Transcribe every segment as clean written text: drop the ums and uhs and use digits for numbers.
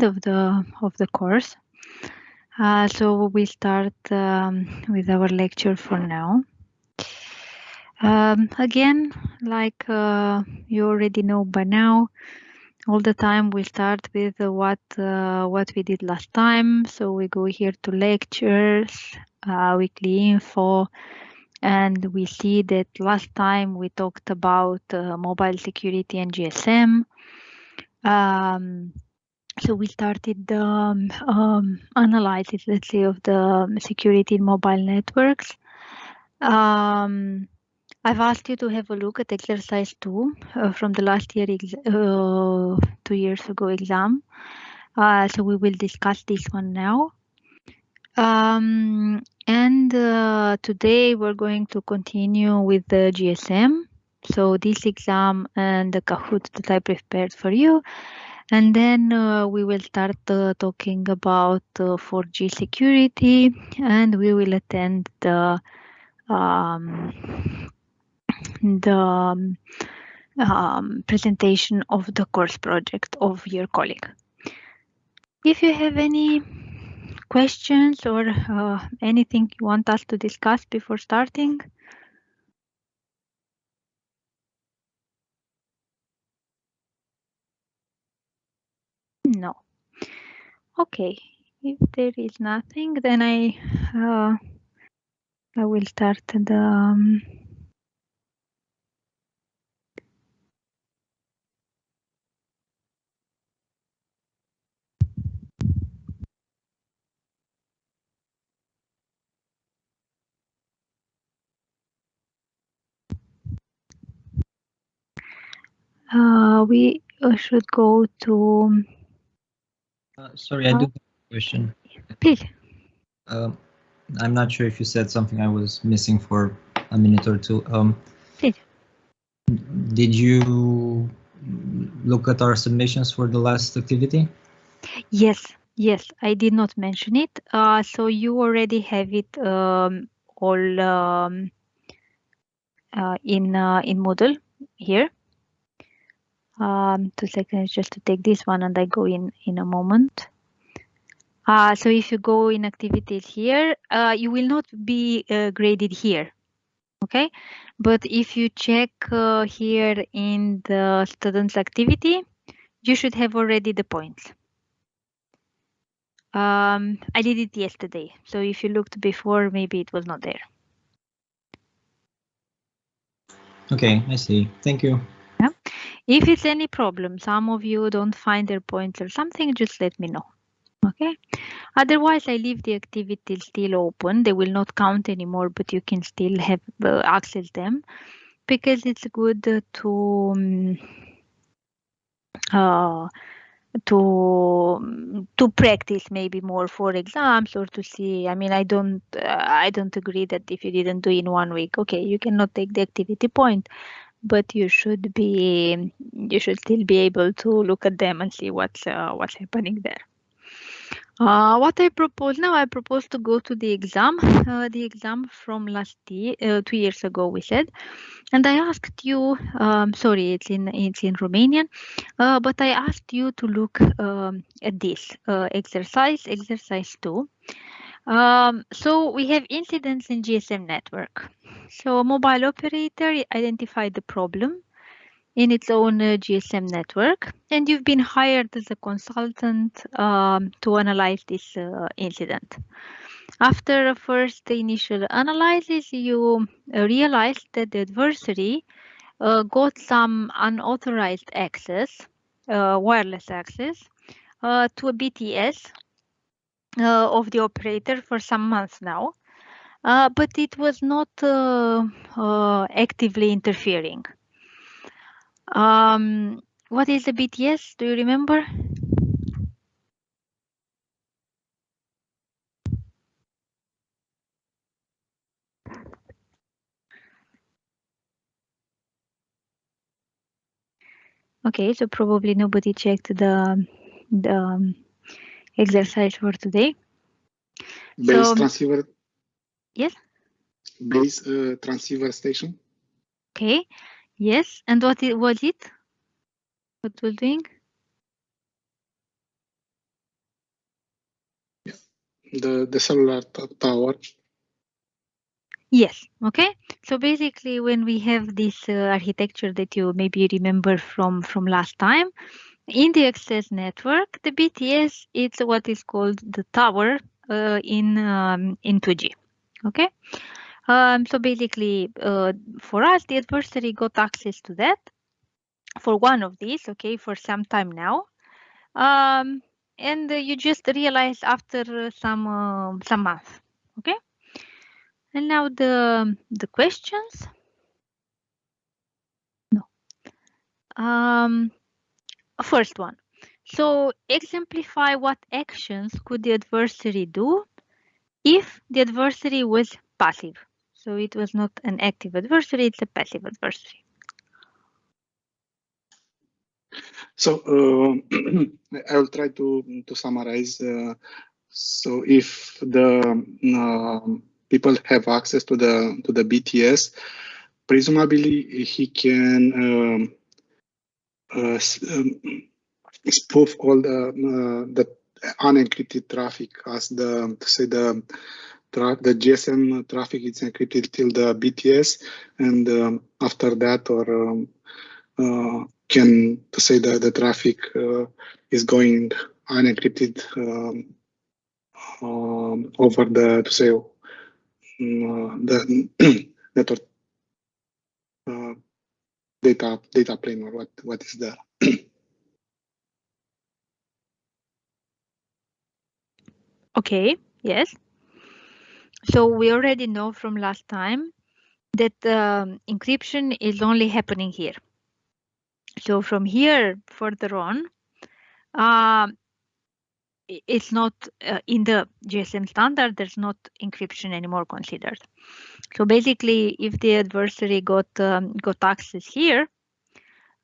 end of the course. So we start with our lecture for now. Again, like you already know by now, all the time we start with what we did last time. So we go here to lectures, weekly info, and we see that last time we talked about mobile security and GSM. So we started the analysis, let's say, of the security in mobile networks. I've asked you to have a look at exercise 2 from the last year, 2 years ago exam. So we will discuss this one now. And today we're going to continue with the GSM. So this exam and the Kahoot that I prepared for you. And then we will start talking about 4G security, and we will attend the presentation of the course project of your colleague. If you have any questions or anything you want us to discuss before starting? No. Okay. If there is nothing, then I will start the we should go to. Sorry, I do have a question. Please. I'm not sure if you said something I was missing for a minute or two. Please. Did you look at our submissions for the last activity? Yes, I did not mention it. So you already have it all in Moodle here. 2 seconds just to take this one, and I go in a moment. So if you go in activities here, you will not be graded here. Okay, but if you check here in the students activity, you should have already the points. I did it yesterday, so if you looked before, maybe it was not there. Okay, I see. Thank you. Yeah. If it's any problem, some of you don't find their points or something, just let me know. Okay. Otherwise, I leave the activity still open. They will not count anymore, but you can still have access them, because it's good to practice maybe more for exams, or to see. I mean, I don't agree that if you didn't do in 1 week, okay, you cannot take the activity point, but you should still be able to look at them and see what's happening there. What I propose now, I propose to go to the exam from last year, 2 years ago, we said, and I asked you. Sorry, it's in Romanian, but I asked you to look at this exercise 2. So we have incidents in GSM network. So a mobile operator identified the problem in its own GSM network, and you've been hired as a consultant to analyze this incident. After a first initial analysis, you realized that the adversary got some unauthorized access, wireless access, to a BTS of the operator for some months now, but it was not actively interfering. What is a BTS? Do you remember? Okay, so probably nobody checked the exercise for today. Base transceiver. Yes. Base transceiver station. Okay. Yes. And what was it? What was doing? the cellular tower. Yes, okay. So basically, when we have this architecture that you maybe remember from last time, in the access network, the BTS is what is called the tower in 2G. Okay. So basically, for us, the adversary got access to that for one of these, okay, for some time now. And you just realize after some months, okay. And now the questions. No. First one. So exemplify what actions could the adversary do if the adversary was passive. So it was not an active adversary, it's a passive adversary. So I will try to summarize. So if the people have access to the BTS, presumably he can spoof all the unencrypted traffic as the GSM traffic is encrypted till the BTS, and after that, or can to say that the traffic is going unencrypted over the the network data plane, or what is there. Okay, yes. So we already know from last time that encryption is only happening here. So from here further on, it's not in the GSM standard, there's not encryption anymore considered. So basically, if the adversary got access here,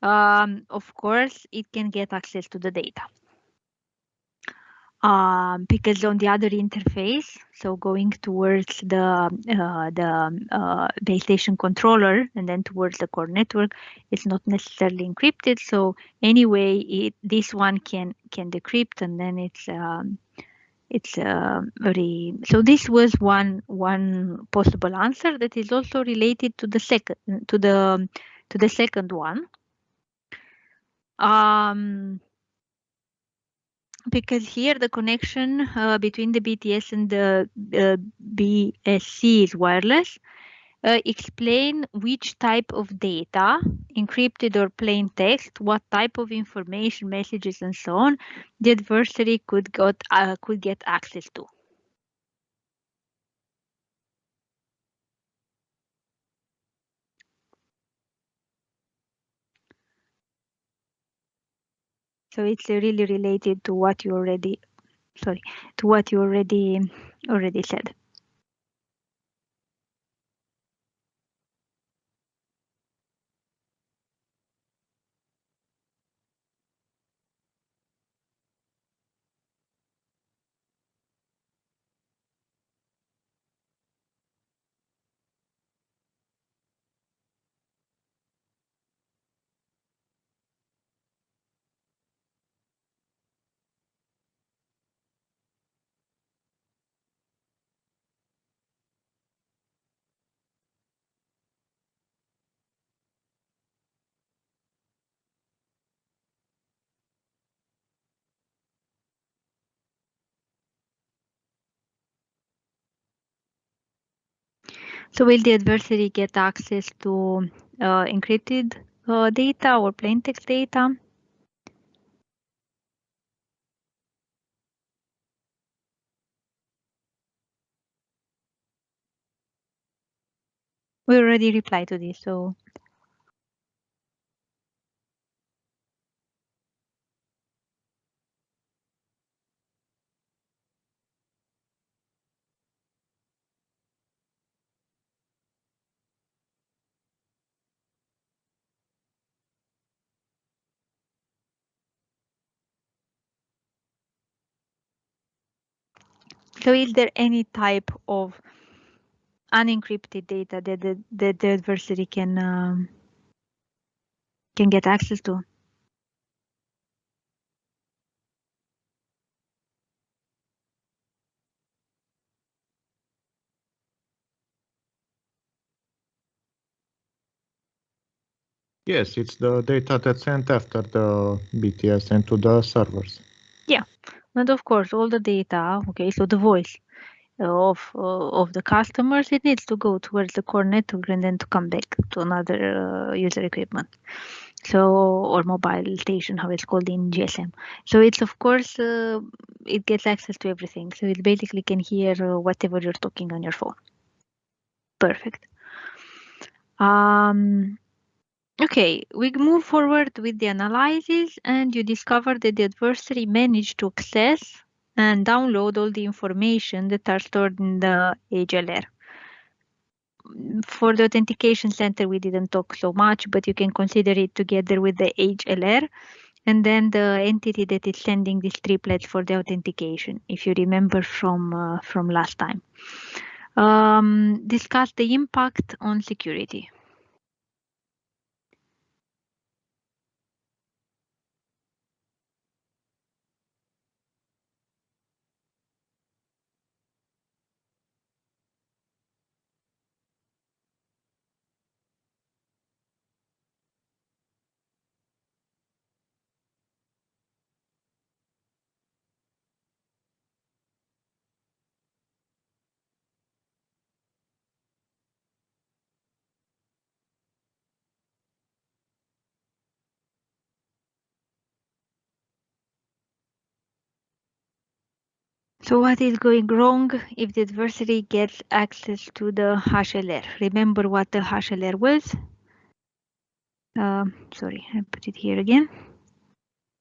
of course, it can get access to the data. Because on the other interface, so going towards the base station controller and then towards the core network, it's not necessarily encrypted. So anyway, this one can decrypt, and then it's very. So this was one possible answer that is also related to the second one. Because here the connection between the BTS and the BSC is wireless. Explain which type of data, encrypted or plain text, what type of information, messages, and so on, the adversary could get access to. So it's really related to what you already, already said. So will the adversary get access to encrypted data or plain text data? We already replied to this, so. So is there any type of unencrypted data that the adversary can get access to? Yes, it's the data that's sent after the BTS and to the servers. Yeah, and of course all the data, okay, so the voice of the customers, it needs to go towards the core network and then to come back to another user equipment. So, or mobile station, how it's called in GSM. So it's of course, it gets access to everything. So it basically can hear whatever you're talking on your phone. Perfect. Okay, we move forward with the analysis, and you discover that the adversary managed to access and download all the information that are stored in the HLR. For the authentication center, we didn't talk so much, but you can consider it together with the HLR and then the entity that is sending these triplets for the authentication, if you remember from last time. Discuss the impact on security. So what is going wrong if the adversary gets access to the HLR? Remember what the HLR was? Sorry, I put it here again.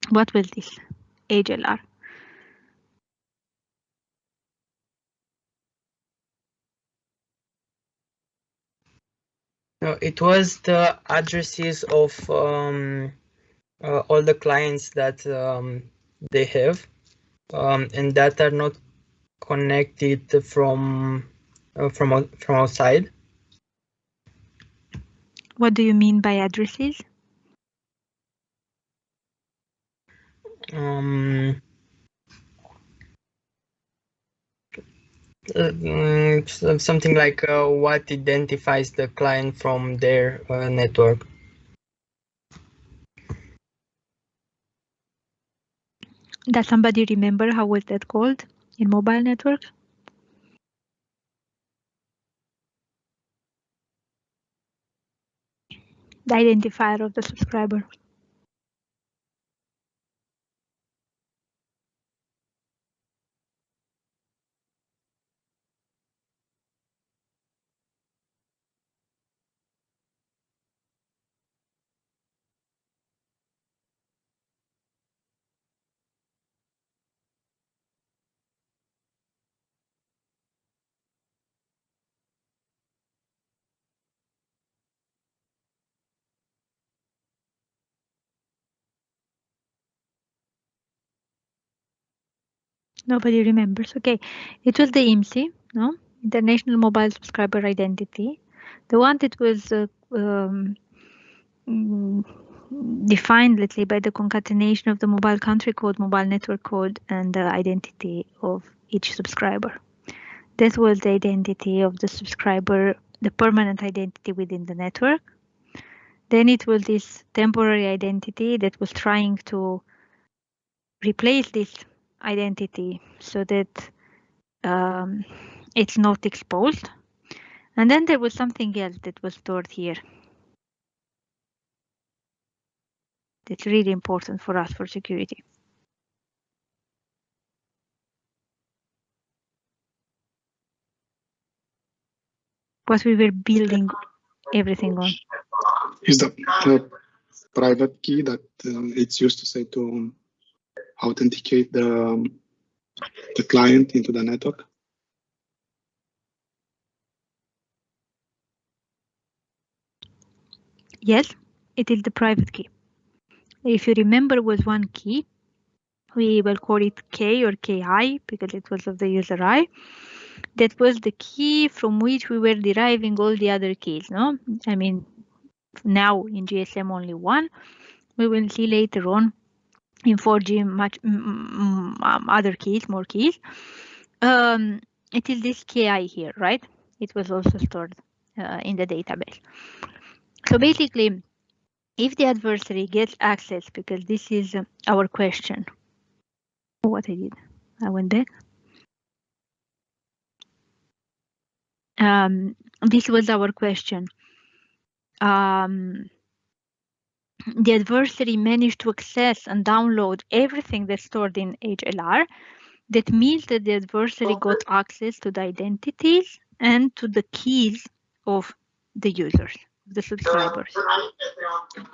What was this? HLR. No, it was the addresses of all the clients that they have, and that are not connected from outside. What do you mean by addresses? Something like what identifies the client from their network. Does somebody remember how was that called in mobile networks? The identifier of the subscriber. Nobody remembers. Okay, it was the IMSI, no? International Mobile Subscriber Identity, the one that was defined, let's say, by the concatenation of the mobile country code, mobile network code, and the identity of each subscriber. That was the identity of the subscriber, the permanent identity within the network. Then it was this temporary identity that was trying to replace this identity so that it's not exposed. And then there was something else that was stored here. That's really important for us for security. What we were building everything on. Is the private key that it's used to say to authenticate the client into the network? Yes, it is the private key. If you remember, was one key. We will call it K or KI because it was of the user I. That was the key from which we were deriving all the other keys. No, I mean, now in GSM only one. We will see later on in 4G much other keys, more keys. It is this KI here, right? It was also stored in the database. So basically, if the adversary gets access, because this is our question. What I did, I went back. This was our question. The adversary managed to access and download everything that's stored in HLR. That means that the adversary got access to the identities and to the keys of the users, the subscribers.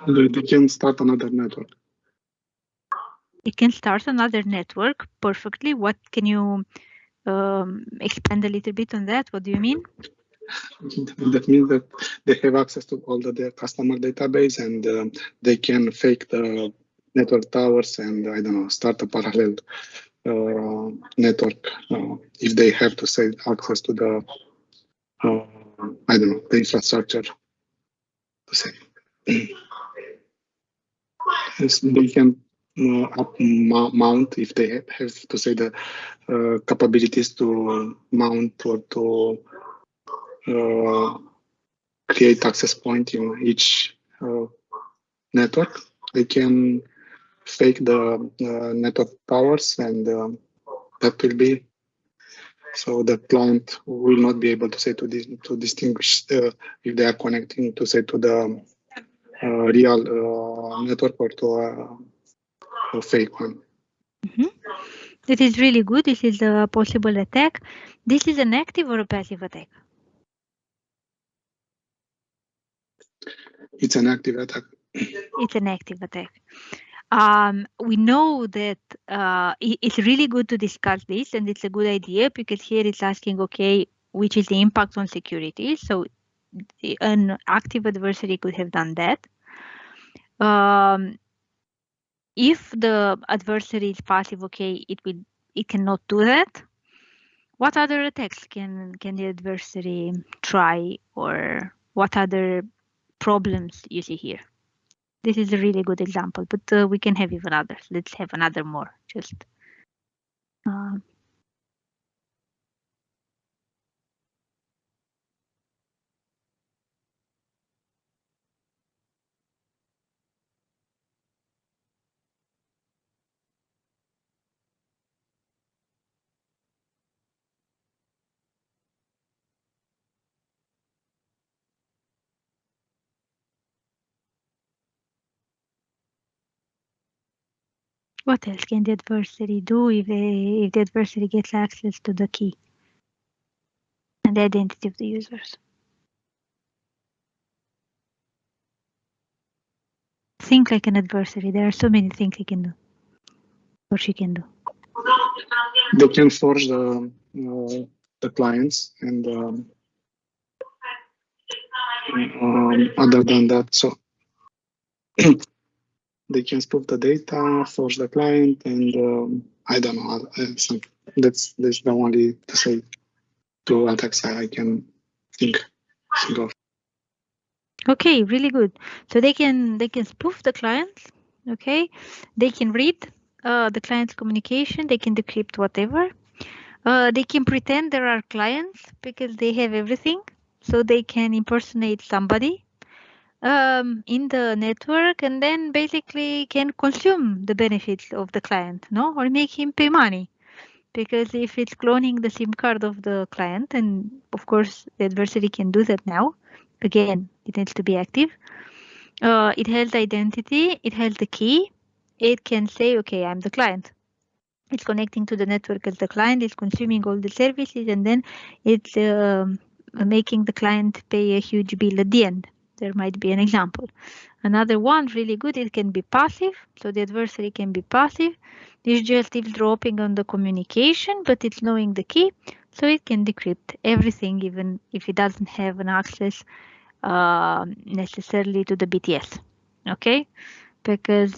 They can start another network. It can start another network perfectly. What can you expand a little bit on that? What do you mean? That means that they have access to all their customer database, and they can fake the network towers and, I don't know, start a parallel network if they have to say access to the I don't know, the infrastructure to say. Yes, they can mount if they have to say the capabilities to mount or to create access point in each network. They can fake the network towers, and that will be so the client will not be able to say to distinguish if they are connecting to say to the real network or to a fake one. That is really good. This is a possible attack. This is an active or a passive attack? It's an active attack. It's an active attack. We know that it's really good to discuss this, and it's a good idea because here it's asking, okay, which is the impact on security? So an active adversary could have done that. If the adversary is passive, okay, it cannot do that. What other attacks can the adversary try, or what other problems you see here? This is a really good example, but we can have even others. Let's have another more. Just what else can the adversary do if the adversary gets access to the key and the identity of the users? Think like an adversary. There are so many things he can do, or she can do. They can forge the clients, and other than that, so they can spoof the data, forge the client, and I don't know. That's the only to say two attacks I can think of. Okay, really good. So they can spoof the clients. Okay, they can read the client's communication. They can decrypt whatever. They can pretend there are clients because they have everything. So they can impersonate somebody in the network, and then basically can consume the benefits of the client, no, or make him pay money. Because if it's cloning the SIM card of the client, and of course the adversary can do that now, again, it needs to be active. It has the identity, it has the key. It can say, okay, I'm the client. It's connecting to the network as the client, it's consuming all the services, and then it's making the client pay a huge bill at the end. There might be an example. Another one, really good, it can be passive. So the adversary can be passive. It's just eavesdropping on the communication, but it's knowing the key. So it can decrypt everything, even if it doesn't have an access necessarily to the BTS. Okay? Because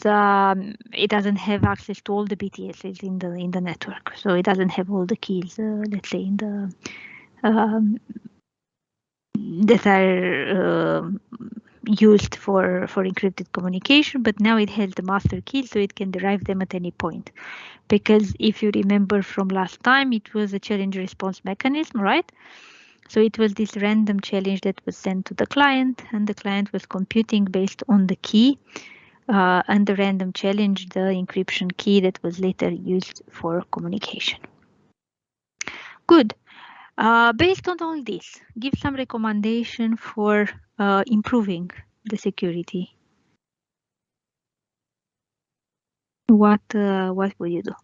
it doesn't have access to all the BTSs in the network. So it doesn't have all the keys, let's say, in the that are used for encrypted communication, but now it has the master key, so it can derive them at any point. Because if you remember from last time, it was a challenge response mechanism, right? So it was this random challenge that was sent to the client, and the client was computing based on the key and the random challenge, the encryption key that was later used for communication. Good. Based on all this, give some recommendation for improving the security. What would you do?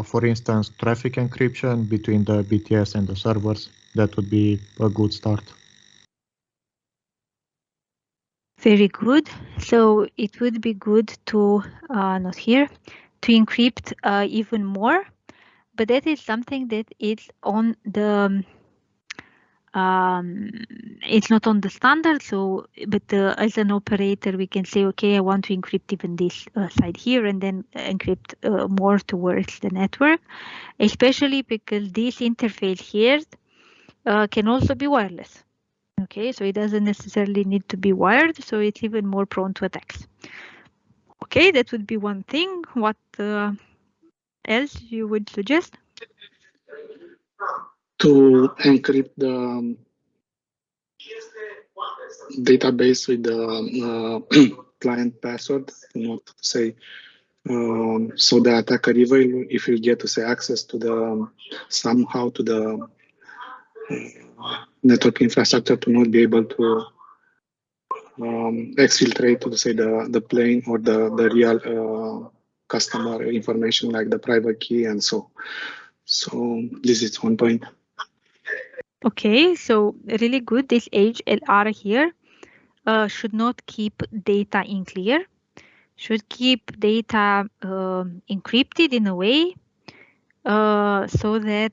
For instance, traffic encryption between the BTS and the servers, that would be a good start. Very good. So it would be good to, not here, to encrypt even more, but that is something that is on the, it's not on the standard. So, but as an operator, we can say, okay, I want to encrypt even this side here and then encrypt more towards the network, especially because this interface here can also be wireless. Okay, so it doesn't necessarily need to be wired, so it's even more prone to attacks. Okay, that would be one thing. What else you would suggest? To encrypt the database with the client password, to not say, so the attacker even if you get to say access to the somehow to the network infrastructure, to not be able to exfiltrate to say the plane or the real customer information like the private key and so this is one point. Okay, so really good. This HLR here should not keep data in clear, should keep data encrypted in a way so that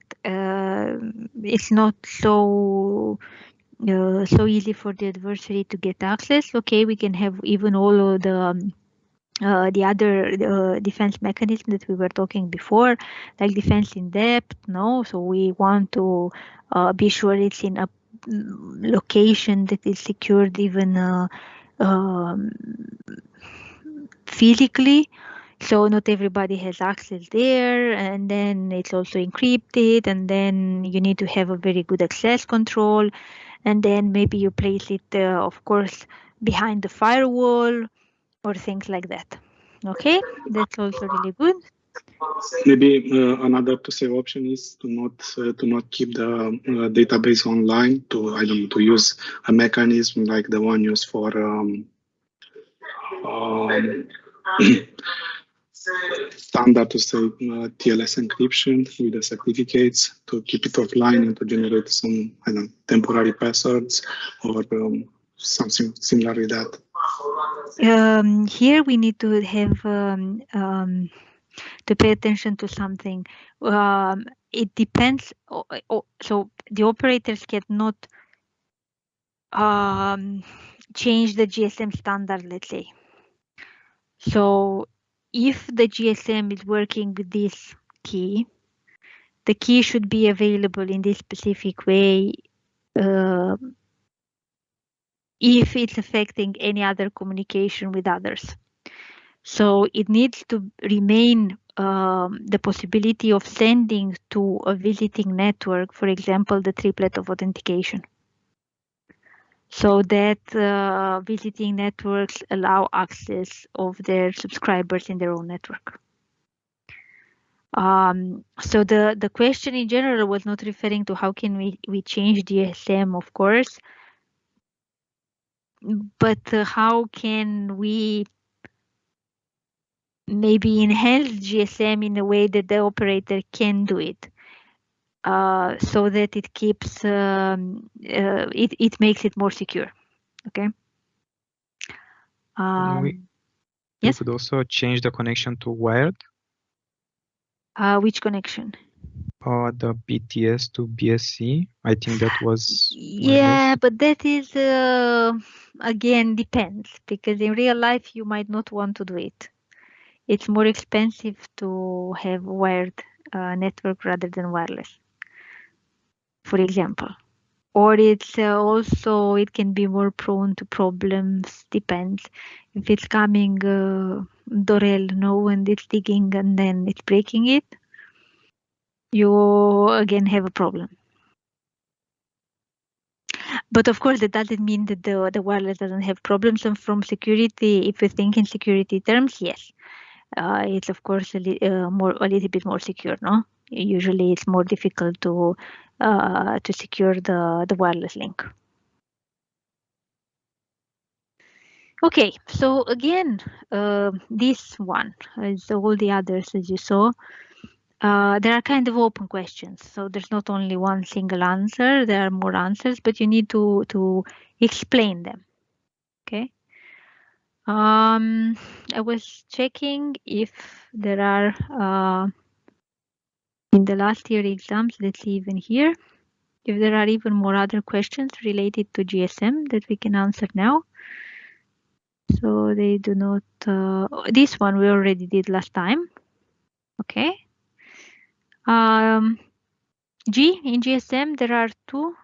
it's not so easy for the adversary to get access. Okay, we can have even all of the other defense mechanism that we were talking before, like defense in depth. No, so we want to be sure it's in a location that is secured even physically. So not everybody has access there, and then it's also encrypted, and then you need to have a very good access control, and then maybe you place it, of course, behind the firewall or things like that. Okay, that's also really good. Maybe another to save option is to not keep the database online. To I don't know, to use a mechanism like the one used for standard to say TLS encryption with the certificates, to keep it offline and to generate some temporary passwords or something similar with that. Here we need to have to pay attention to something. It depends. So the operators cannot change the GSM standard, let's say. So if the GSM is working with this key, the key should be available in this specific way if it's affecting any other communication with others. So it needs to remain the possibility of sending to a visiting network, for example, the triplet of authentication. So that visiting networks allow access of their subscribers in their own network. So the question in general was not referring to how can we change GSM, of course, but how can we maybe enhance GSM in a way that the operator can do it, so that it keeps it makes it more secure. Okay. You could also change the connection to wired. Which connection? The BTS to BSC. I think that was. Yeah, but that is again depends, because in real life you might not want to do it. It's more expensive to have wired network rather than wireless, for example. or it's also, it can be more prone to problems, depends. If it's coming Dorel, when it's digging and then it's breaking it, you again have a problem. But of course, that doesn't mean that the wireless doesn't have problems. And from security, if you think in security terms, yes, it's of course a little bit more secure. No, usually it's more difficult to secure the wireless link. Okay, so again, this one, as all the others, as you saw, there are kind of open questions. So there's not only one single answer, there are more answers, but you need to explain them. Okay. I was checking if there are in the last year exams, let's see even here, if there are even more other questions related to GSM that we can answer now. So they do not, this one we already did last time. Okay. G, in GSM, there are two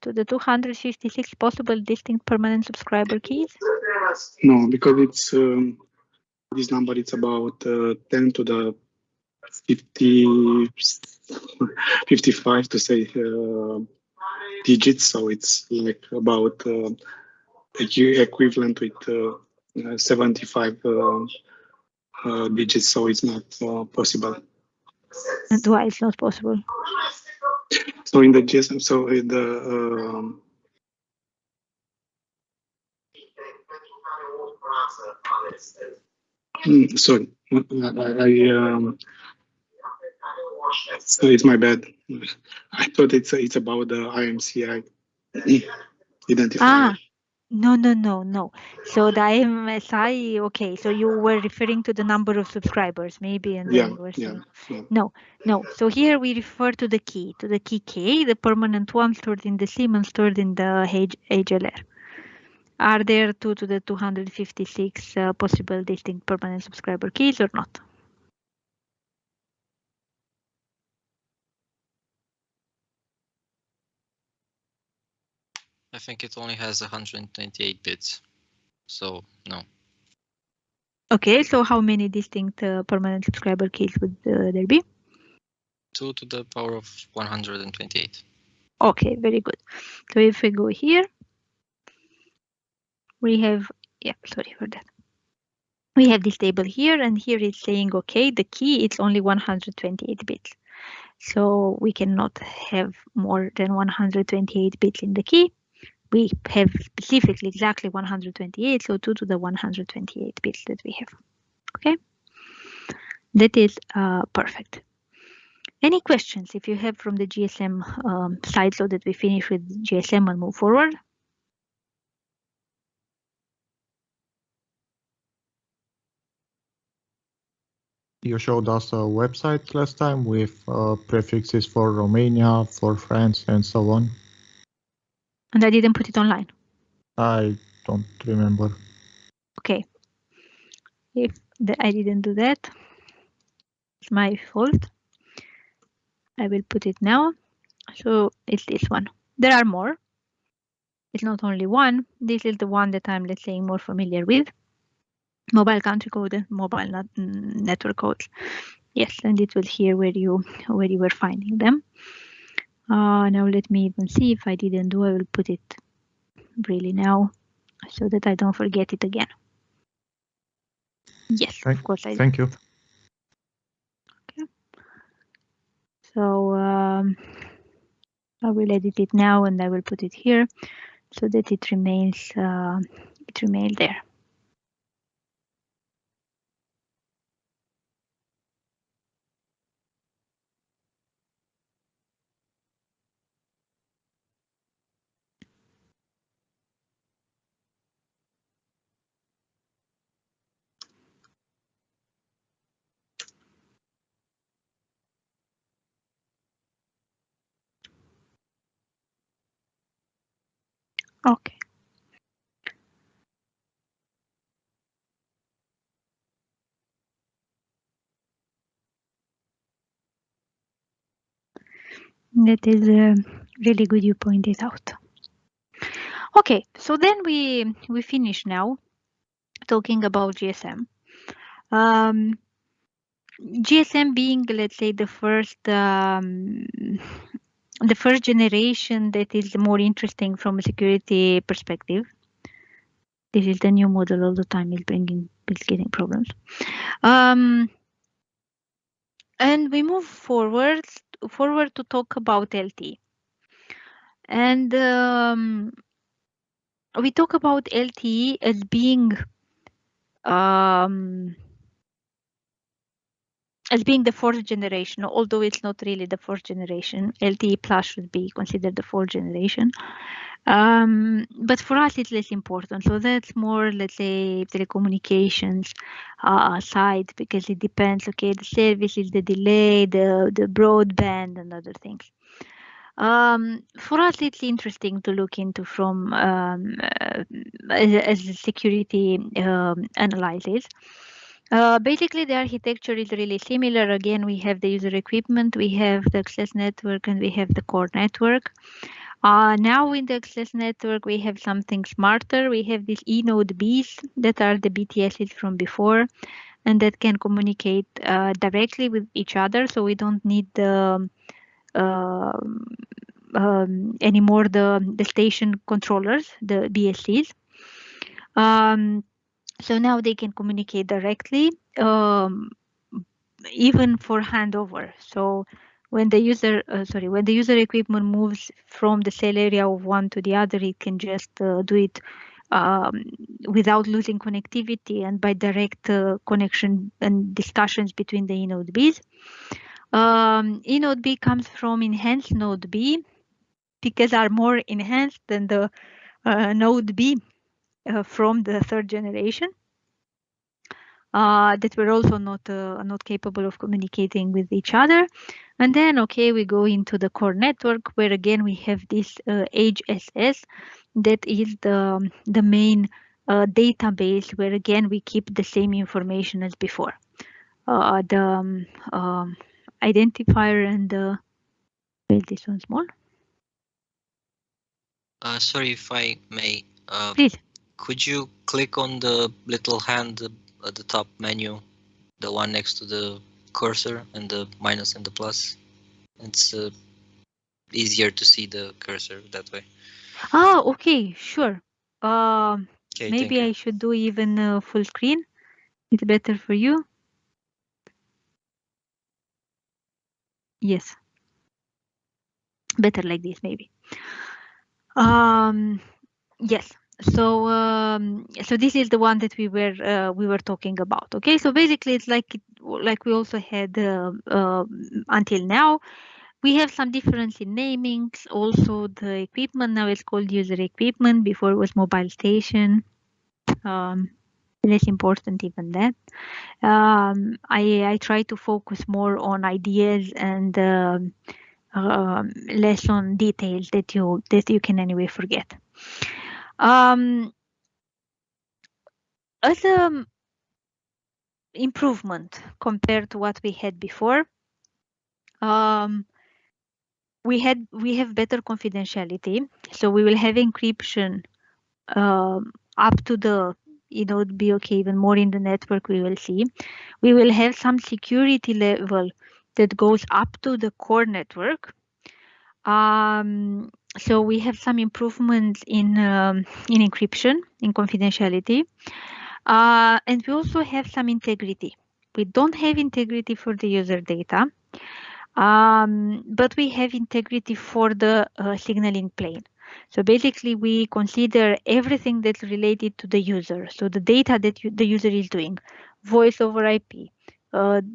to the 256 possible distinct permanent subscriber keys. No, because it's this number, it's about 10 to the 55 to say digits, so it's like about equivalent with 75 digits, so it's not possible. And why it's not possible? So in the GSM, so in the sorry, so it's my bad. I thought it's about the IMCI identifier. Ah, no. So the IMSI, okay. So you were referring to the number of subscribers, maybe, and then you were saying no. So here we refer to the key K, the permanent one stored in the SIM and stored in the HLR. Are there 2 to the 256 possible distinct permanent subscriber keys or not? I think it only has 128 bits, so no. Okay, so how many distinct permanent subscriber keys would there be? 2 to the power of 128. Okay, very good. So if we go here, we have, sorry for that. We have this table here, and here it's saying, okay, the key, it's only 128 bits. So we cannot have more than 128 bits in the key. We have specifically exactly 128, so 2 to the 128 bits that we have. Okay, that is perfect. Any questions if you have from the GSM side, so that we finish with GSM and move forward? You showed us a website last time with prefixes for Romania, for France, and so on. And I didn't put it online. I don't remember. Okay. If I didn't do that, it's my fault. I will put it now. So it's this one. There are more. It's not only one. This is the one that I'm, let's say, more familiar with. Mobile country code and mobile network codes. Yes, and it was here where you were finding them. Now let me even see if I didn't do. I will put it really now, so that I don't forget it again. Yes, of course I did. Thank you. Okay. So I will edit it now, and I will put it here, so that it remains there. Okay. That is Really good you pointed out. Okay, so then we finish now talking about GSM. GSM being, let's say, the first generation that is more interesting from a security perspective. This is the new model all the time is getting problems. And we move forward to talk about LTE. And we talk about LTE as being the fourth generation, although it's not really the fourth generation. LTE Plus should be considered the fourth generation. But for us, it's less important. So that's more, let's say, telecommunications side, because it depends, okay, the services, the delay, the broadband and other things. For us, it's interesting to look into from as a security analysis. Basically, the architecture is really similar. Again, we have the user equipment, we have the access network, and we have the core network. Now in the access network, we have something smarter. We have these eNode Bs that are the BTSs from before, and that can communicate directly with each other. So we don't need the anymore the station controllers, the BSCs. So now they can communicate directly, even for handover. So when the user, when the user equipment moves from the cell area of one to the other, it can just do it without losing connectivity and by direct connection and discussions between the eNode Bs. eNode B comes from enhanced Node B, because are more enhanced than the Node B from the third generation. That were also not capable of communicating with each other. And then, okay, we go into the core network, where again we have this HSS, that is the main database, where again we keep the same information as before. The identifier and wait, this one small. Sorry if I may. Please. Could you click on the little hand at the top menu, the one next to the cursor and the minus and the plus? It's easier to see the cursor that way. Oh, okay, sure. Okay, Maybe I should do even full screen. It's better for you. Yes. Better like this, maybe. Yes. So so this is the one that we were talking about. Okay, so basically it's like we also had until now. We have some difference in namings. Also, the equipment now is called user equipment. Before it was mobile station. Less important even that. I try to focus more on ideas and less on details that you can anyway forget. As a improvement compared to what we had before, we have better confidentiality. So we will have encryption up to the, be okay, even more in the network we will see. We will have some security level that goes up to the core network. So we have some improvements in encryption, in confidentiality. And we also have some integrity. We don't have integrity for the user data, but we have integrity for the signaling plane. So basically, we consider everything that's related to the user. So the data that the user is doing, voice over IP,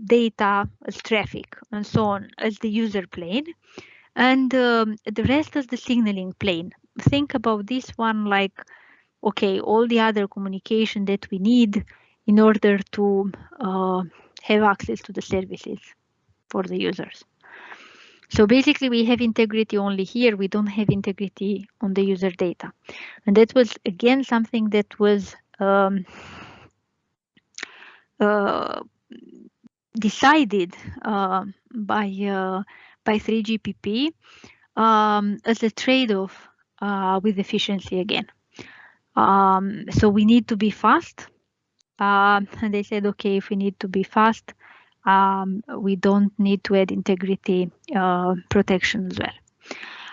data as traffic, and so on as the user plane. And the rest is the signaling plane. Think about this one like, okay, all the other communication that we need in order to have access to the services for the users. So basically we have integrity only here. We don't have integrity on the user data. And that was again something that was decided by 3GPP as a trade-off with efficiency again. So we need to be fast. And they said, okay, if we need to be fast, we don't need to add integrity protection as well.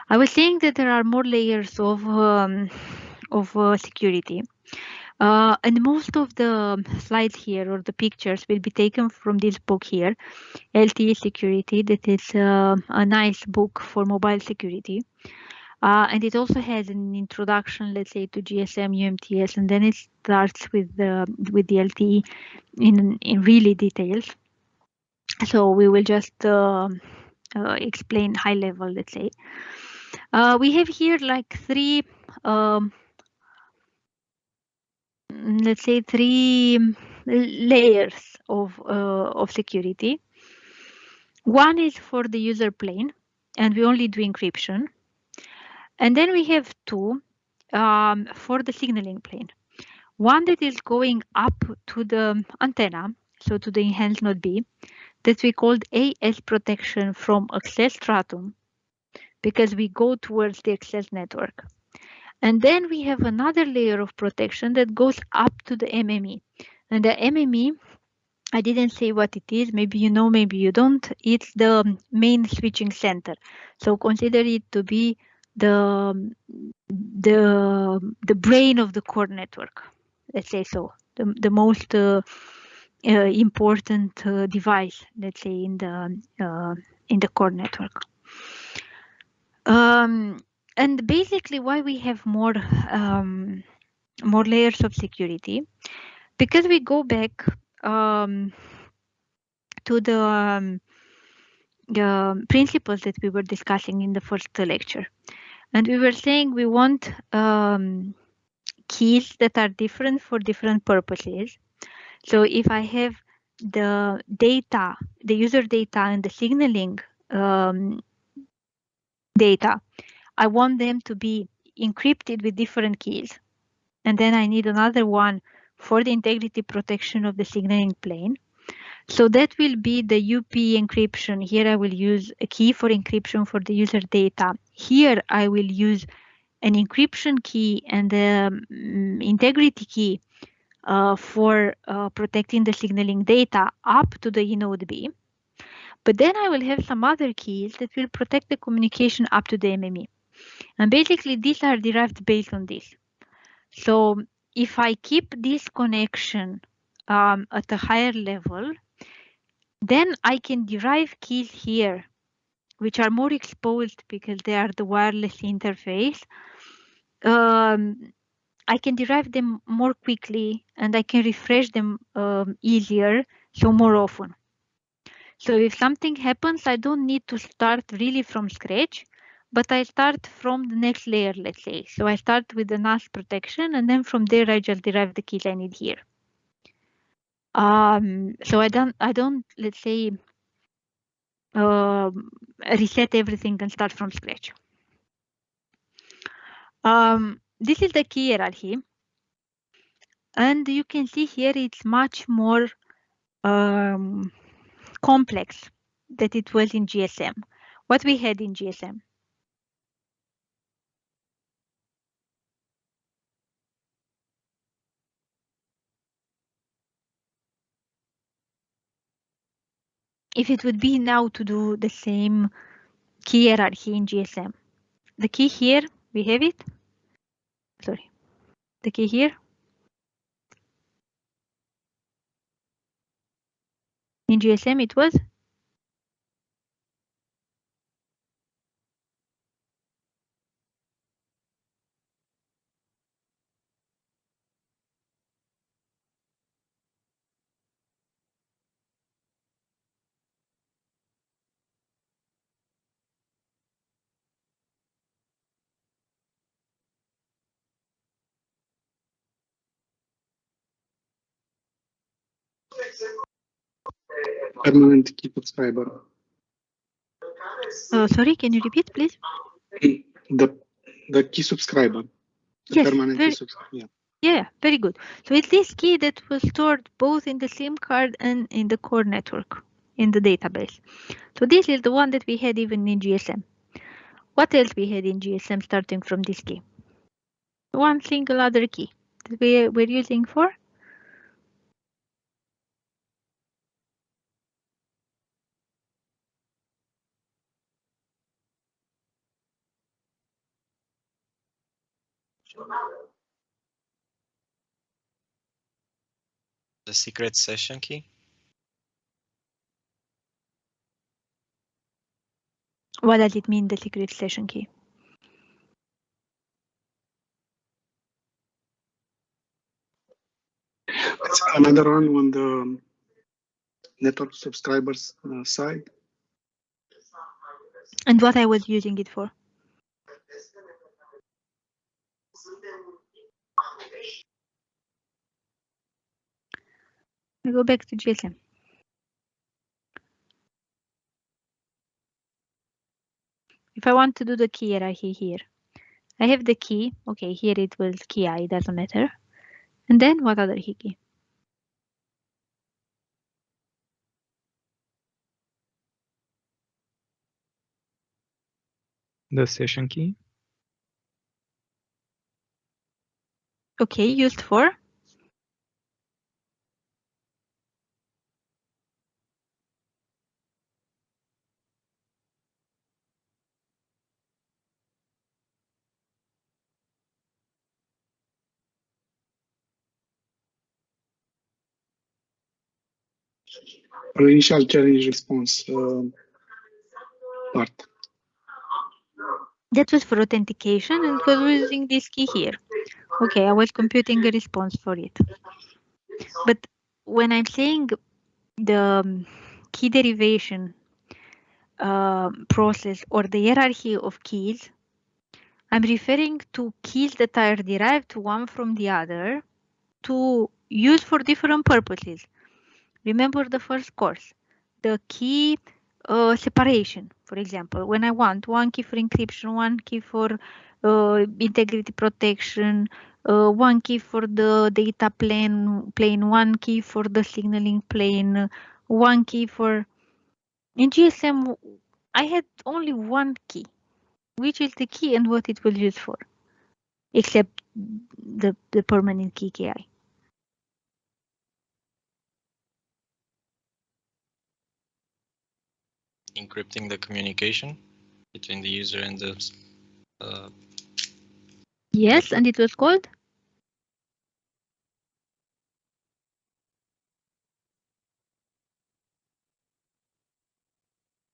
I was saying that there are more layers of security. And most of the slides here or the pictures will be taken from this book here, LTE Security. That is a nice book for mobile security. And it also has an introduction, let's say, to GSM, UMTS, and then it starts with the LTE in really details. So we will just explain high level, let's say. We have here like three, let's say, three layers of security. One is for the user plane, and we only do encryption. And then we have two for the signaling plane. One that is going up to the antenna, so to the enhanced node B, that we called AS protection from access stratum, because we go towards the access network. And then we have another layer of protection that goes up to the MME. And the MME, I didn't say what it is, maybe you know, maybe you don't. It's the main switching center. So consider it to be the brain of the core network, let's say so, the most important device, let's say, in the core network. And basically, why we have more layers of security, because we go back to the principles that we were discussing in the first lecture. And we were saying we want keys that are different for different purposes. So if I have the data, the user data and the signaling data, I want them to be encrypted with different keys. And then I need another one for the integrity protection of the signaling plane. So that will be the UP encryption. Here I will use a key for encryption for the user data. Here I will use an encryption key and the integrity key for protecting the signaling data up to the eNode B. But then I will have some other keys that will protect the communication up to the MME. And basically these are derived based on this. So if I keep this connection at a higher level, then I can derive keys here, which are more exposed because they are the wireless interface. I can derive them more quickly and I can refresh them easier, so more often. So if something happens, I don't need to start really from scratch, but I start from the next layer, let's say. So I start with the NAS protection, and then from there I just derive the keys I need here. So I don't, let's say, reset everything and start from scratch. This is the key hierarchy. And you can see here it's much more complex than it was in GSM. What we had in GSM. If it would be now to do the same key hierarchy in GSM. The key here, we have it. Sorry. The key here. In GSM it was. Permanent key subscriber. Sorry, can you repeat, please? The key subscriber. The Yes, permanent key subscriber. Yeah. Yeah, very good. So it's this key that was stored both in the SIM card and in the core network, in the database. So this is the one that we had even in GSM. What else we had in GSM starting from this key? One single other key that we're using for? The secret session key. What does it mean, the secret session key? It's another one on the network subscribers side. And what I was using it for? I go back to GSM. If I want to do the key hierarchy here, I have the key. Okay, here it was key I, doesn't matter. And then what other key? The session key. Okay, used for? For initial challenge response part. That was for authentication and was using this key here. Okay, I was computing a response for it. But when I'm saying the key derivation process or the hierarchy of keys, I'm referring to keys that are derived one from the other to use for different purposes. Remember the first course, the key separation, for example, when I want one key for encryption, one key for integrity protection, one key for the data plane, one key for the signaling plane, one key for... In GSM, I had only one key, which is the key and what it was used for, except the permanent key KI. Encrypting the communication between the user and the Yes, and it was called?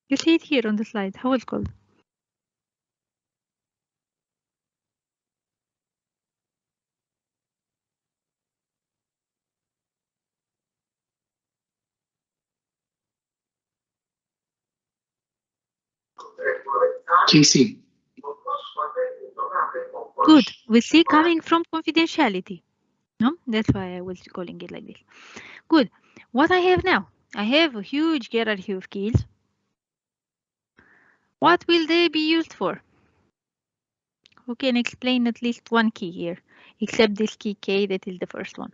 You see it here on the slide. How it's called? KC. Good. We see coming from confidentiality. No, that's why I was calling it like this. Good. What I have now? I have a huge hierarchy of keys. What will they be used for? Who can explain at least one key here, except this key K that is the first one?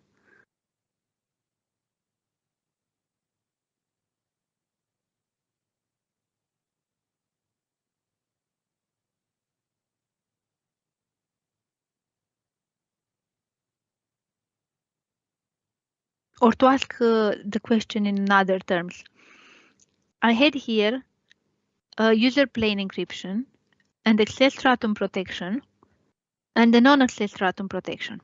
Or to ask the question in other terms. I had here a user plane encryption and access stratum protection and the non-access stratum protection.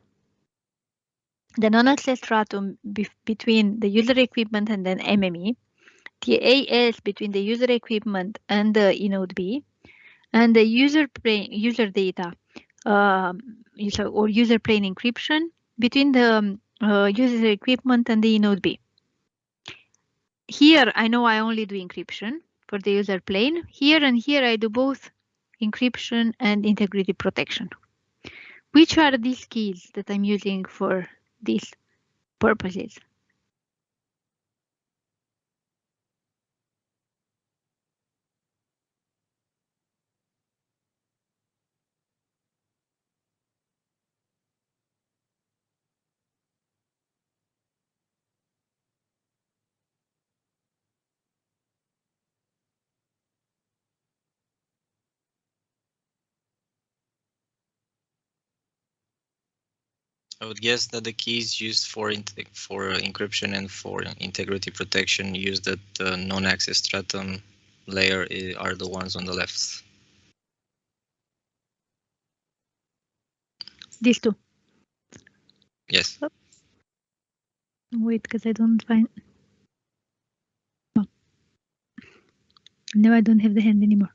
The non-access stratum between the user equipment and then MME, the AS between the user equipment and the eNode B, and the user data user plane encryption between the user equipment and the eNode B. Here I know I only do encryption for the user plane. Here and here I do both encryption and integrity protection. Which are these keys that I'm using for these purposes? I would guess that the keys used for encryption and for integrity protection used at the non-access stratum layer are the ones on the left. These two. Yes. Wait, because I don't find. Oh. Now I don't have the hand anymore.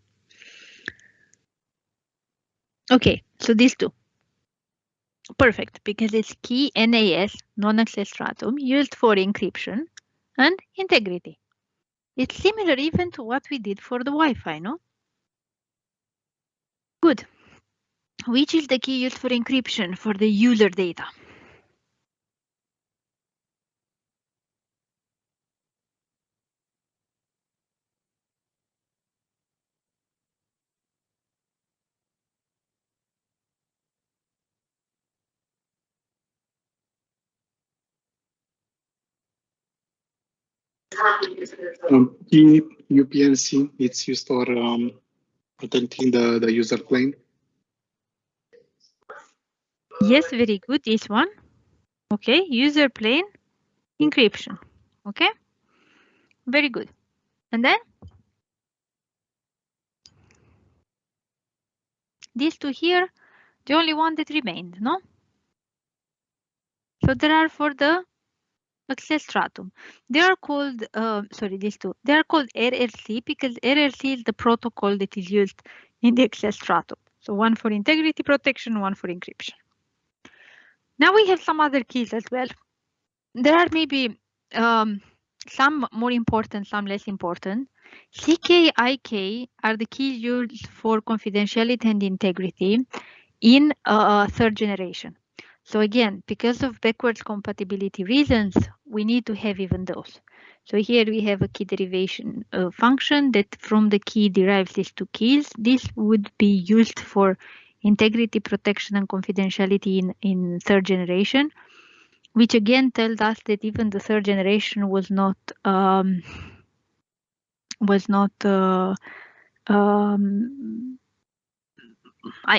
Okay, so these two. Perfect, because it's key NAS, non-access stratum, used for encryption and integrity. It's similar even to what we did for the Wi-Fi, no? Good. Which is the key used for encryption for the user data? Key UPnC, it's used for protecting the user plane. Yes, very good. This one. Okay, user plane encryption. Okay, very good. And then these two here, the only one that remained, no? So there are for the access stratum. They are called, sorry, these two. They are called RRC because RRC is the protocol that is used in the access stratum. So one for integrity protection, one for encryption. Now we have some other keys as well. There are maybe some more important, some less important. CK, IK are the keys used for confidentiality and integrity in third generation. So again, because of backwards compatibility reasons, we need to have even those. So here we have a key derivation function that from the key derives these two keys. This would be used for integrity protection and confidentiality in third generation, which again tells us that even the third generation was not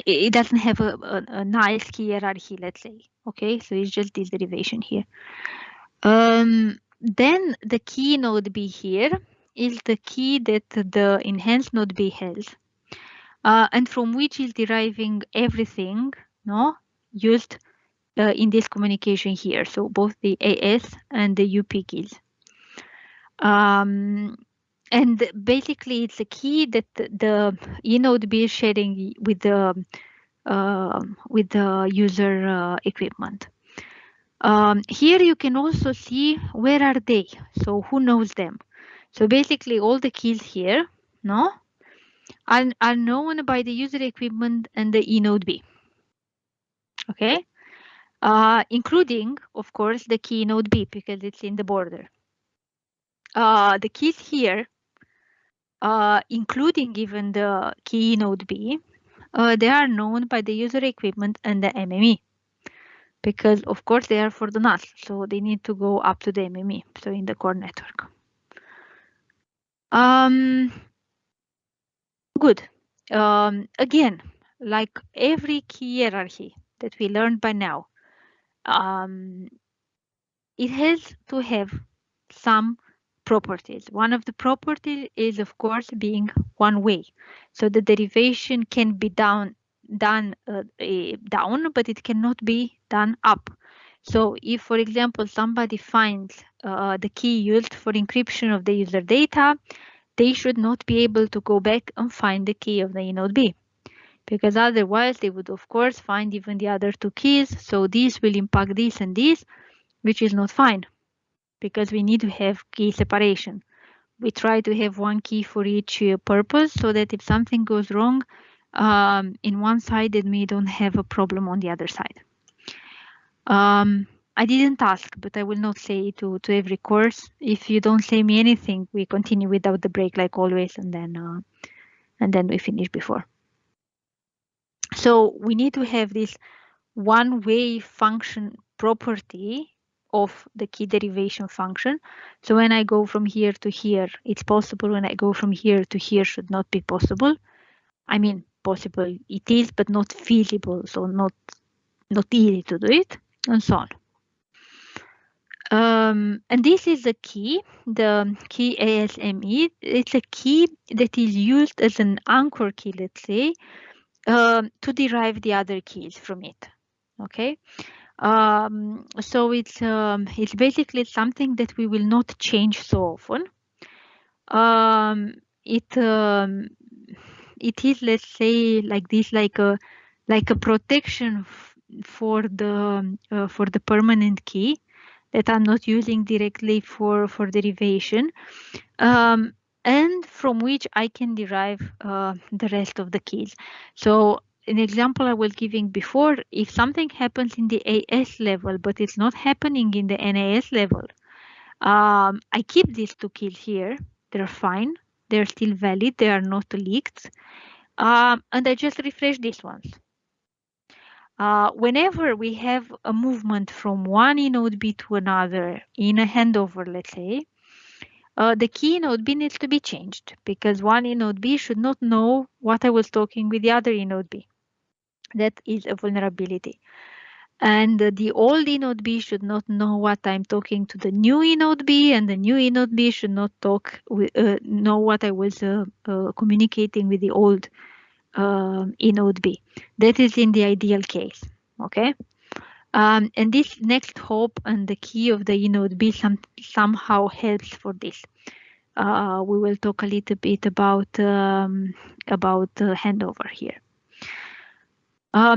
it doesn't have a nice key hierarchy, let's say. Okay, so it's just this derivation here. Then the key node B here is the key that the enhanced node B has, and from which is deriving everything, no, used in this communication here. So both the AS and the UP keys. And basically, it's a key that the eNode B is sharing with the user equipment. Here you can also see where are they. So who knows them? So basically, all the keys here, no, are known by the user equipment and the eNode B. Okay, including, of course, the key node B because it's in the border. The keys here, including even the key node B, they are known by the user equipment and the MME because, of course, they are for the NAS, so they need to go up to the MME, so in the core network. Good. Again, like every key hierarchy that we learned by now, it has to have some properties. One of the properties is, of course, being one way. So the derivation can be done, but it cannot be done up. So if, for example, somebody finds the key used for encryption of the user data, they should not be able to go back and find the key of the eNode B, because otherwise they would, of course, find even the other two keys. So this will impact this and this, which is not fine, because we need to have key separation. We try to have one key for each purpose so that if something goes wrong in one side, then we don't have a problem on the other side. I didn't ask, but I will not say to every course. If you don't say me anything, we continue without the break like always, and then we finish before. So we need to have this one-way function property of the key derivation function. So when I go from here to here, it's possible. When I go from here to here, should not be possible. I mean, possible it is, but not feasible. So not easy to do it. and so on. And this is the key ASME. It's a key that is used as an anchor key, let's say, to derive the other keys from it. Okay. So it's basically something that we will not change so often. It is, let's say, like this, like a protection for the permanent key that I'm not using directly for derivation, and from which I can derive the rest of the keys. So an example I was giving before, if something happens in the AS level, but it's not happening in the NAS level, I keep these two keys here. They're fine. They're still valid. They are not leaked. And I just refresh these ones. Whenever we have a movement from one inode B to another in a handover, let's say, the key inode B needs to be changed because one inode B should not know what I was talking with the other inode B. That is a vulnerability. And the old inode B should not know what I'm talking to the new inode B, and the new inode B should not know what I was communicating with the old inode B. That is in the ideal case. Okay. And this next hop and the key of the inode B somehow helps for this. We will talk a little bit about handover here.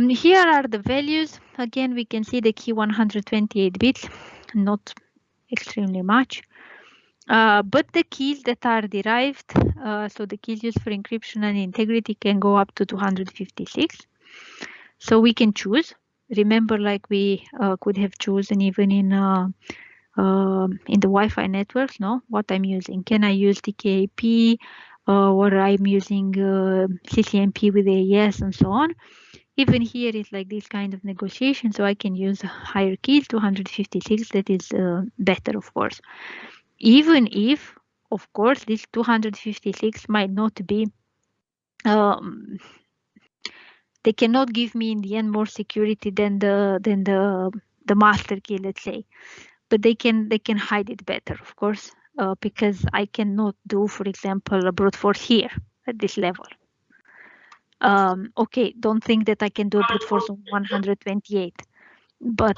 Here are the values. Again, we can see the key 128 bits, not extremely much. But the keys that are derived, so the keys used for encryption and integrity can go up to 256. So we can choose. Remember, like we could have chosen even in the Wi-Fi networks, no? What I'm using. Can I use TKIP or I'm using CCNP with AES and so on? Even here is like this kind of negotiation, so I can use higher keys, 256, that is better, of course. Even if, of course, this 256 might not be, they cannot give me in the end more security than the master key, let's say, but they can hide it better, of course, because I cannot do, for example, a brute force here at this level. Okay, don't think that I can do a brute force on 128, but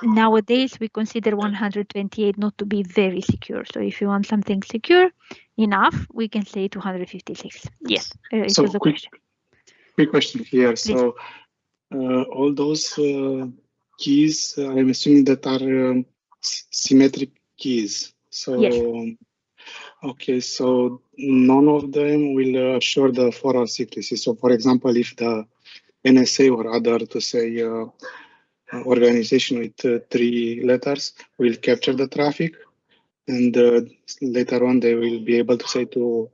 nowadays we consider 128 not to be very secure. So if you want something secure enough, we can say 256. Yes, it was a question. Quick question here. Please. So all those keys, I'm assuming that are symmetric keys. So yes. Okay, so none of them will assure the 4-hour secrecy. So for example, if the NSA or other, to say, organization with 3 letters will capture the traffic, and later on they will be able to say to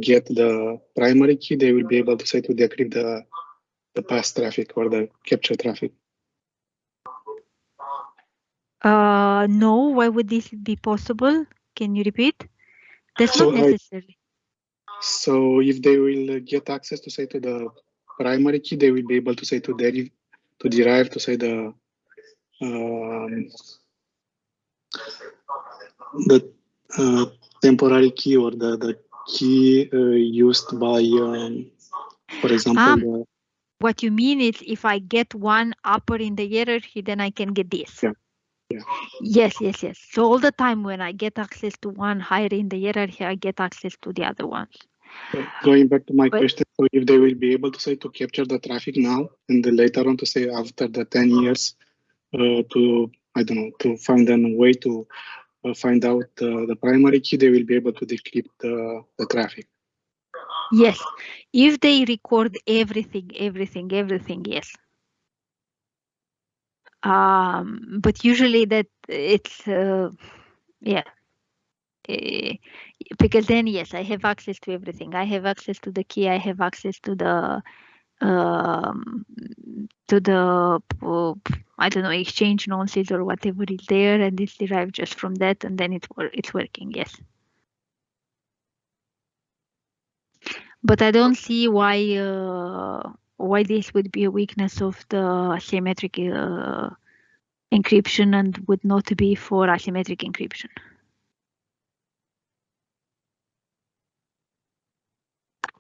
get the primary key, they will be able to say to decrypt the pass traffic or the capture traffic. No, why would this be possible? Can you repeat? That's not necessary. So if they will get access to say to the primary key, they will be able to say to derive to say the temporary key or the key used by, for example. What you mean is if I get one upper in the hierarchy, then I can get this. Yeah. Yeah. Yes. So all the time when I get access to one higher in the hierarchy, I get access to the other ones. So going back to my question, so if they will be able to say to capture the traffic now and then later on to say after the 10 years to, I don't know, to find a way to find out the primary key, they will be able to decrypt the traffic. Yes, if they record everything, yes. But usually that it's yeah. Because then yes, I have access to everything. I have access to the key. I have access to the I don't know, exchange nonces or whatever is there, and it's derived just from that, and then it's working. Yes. But I don't see why why this would be a weakness of the asymmetric encryption and would not be for asymmetric encryption.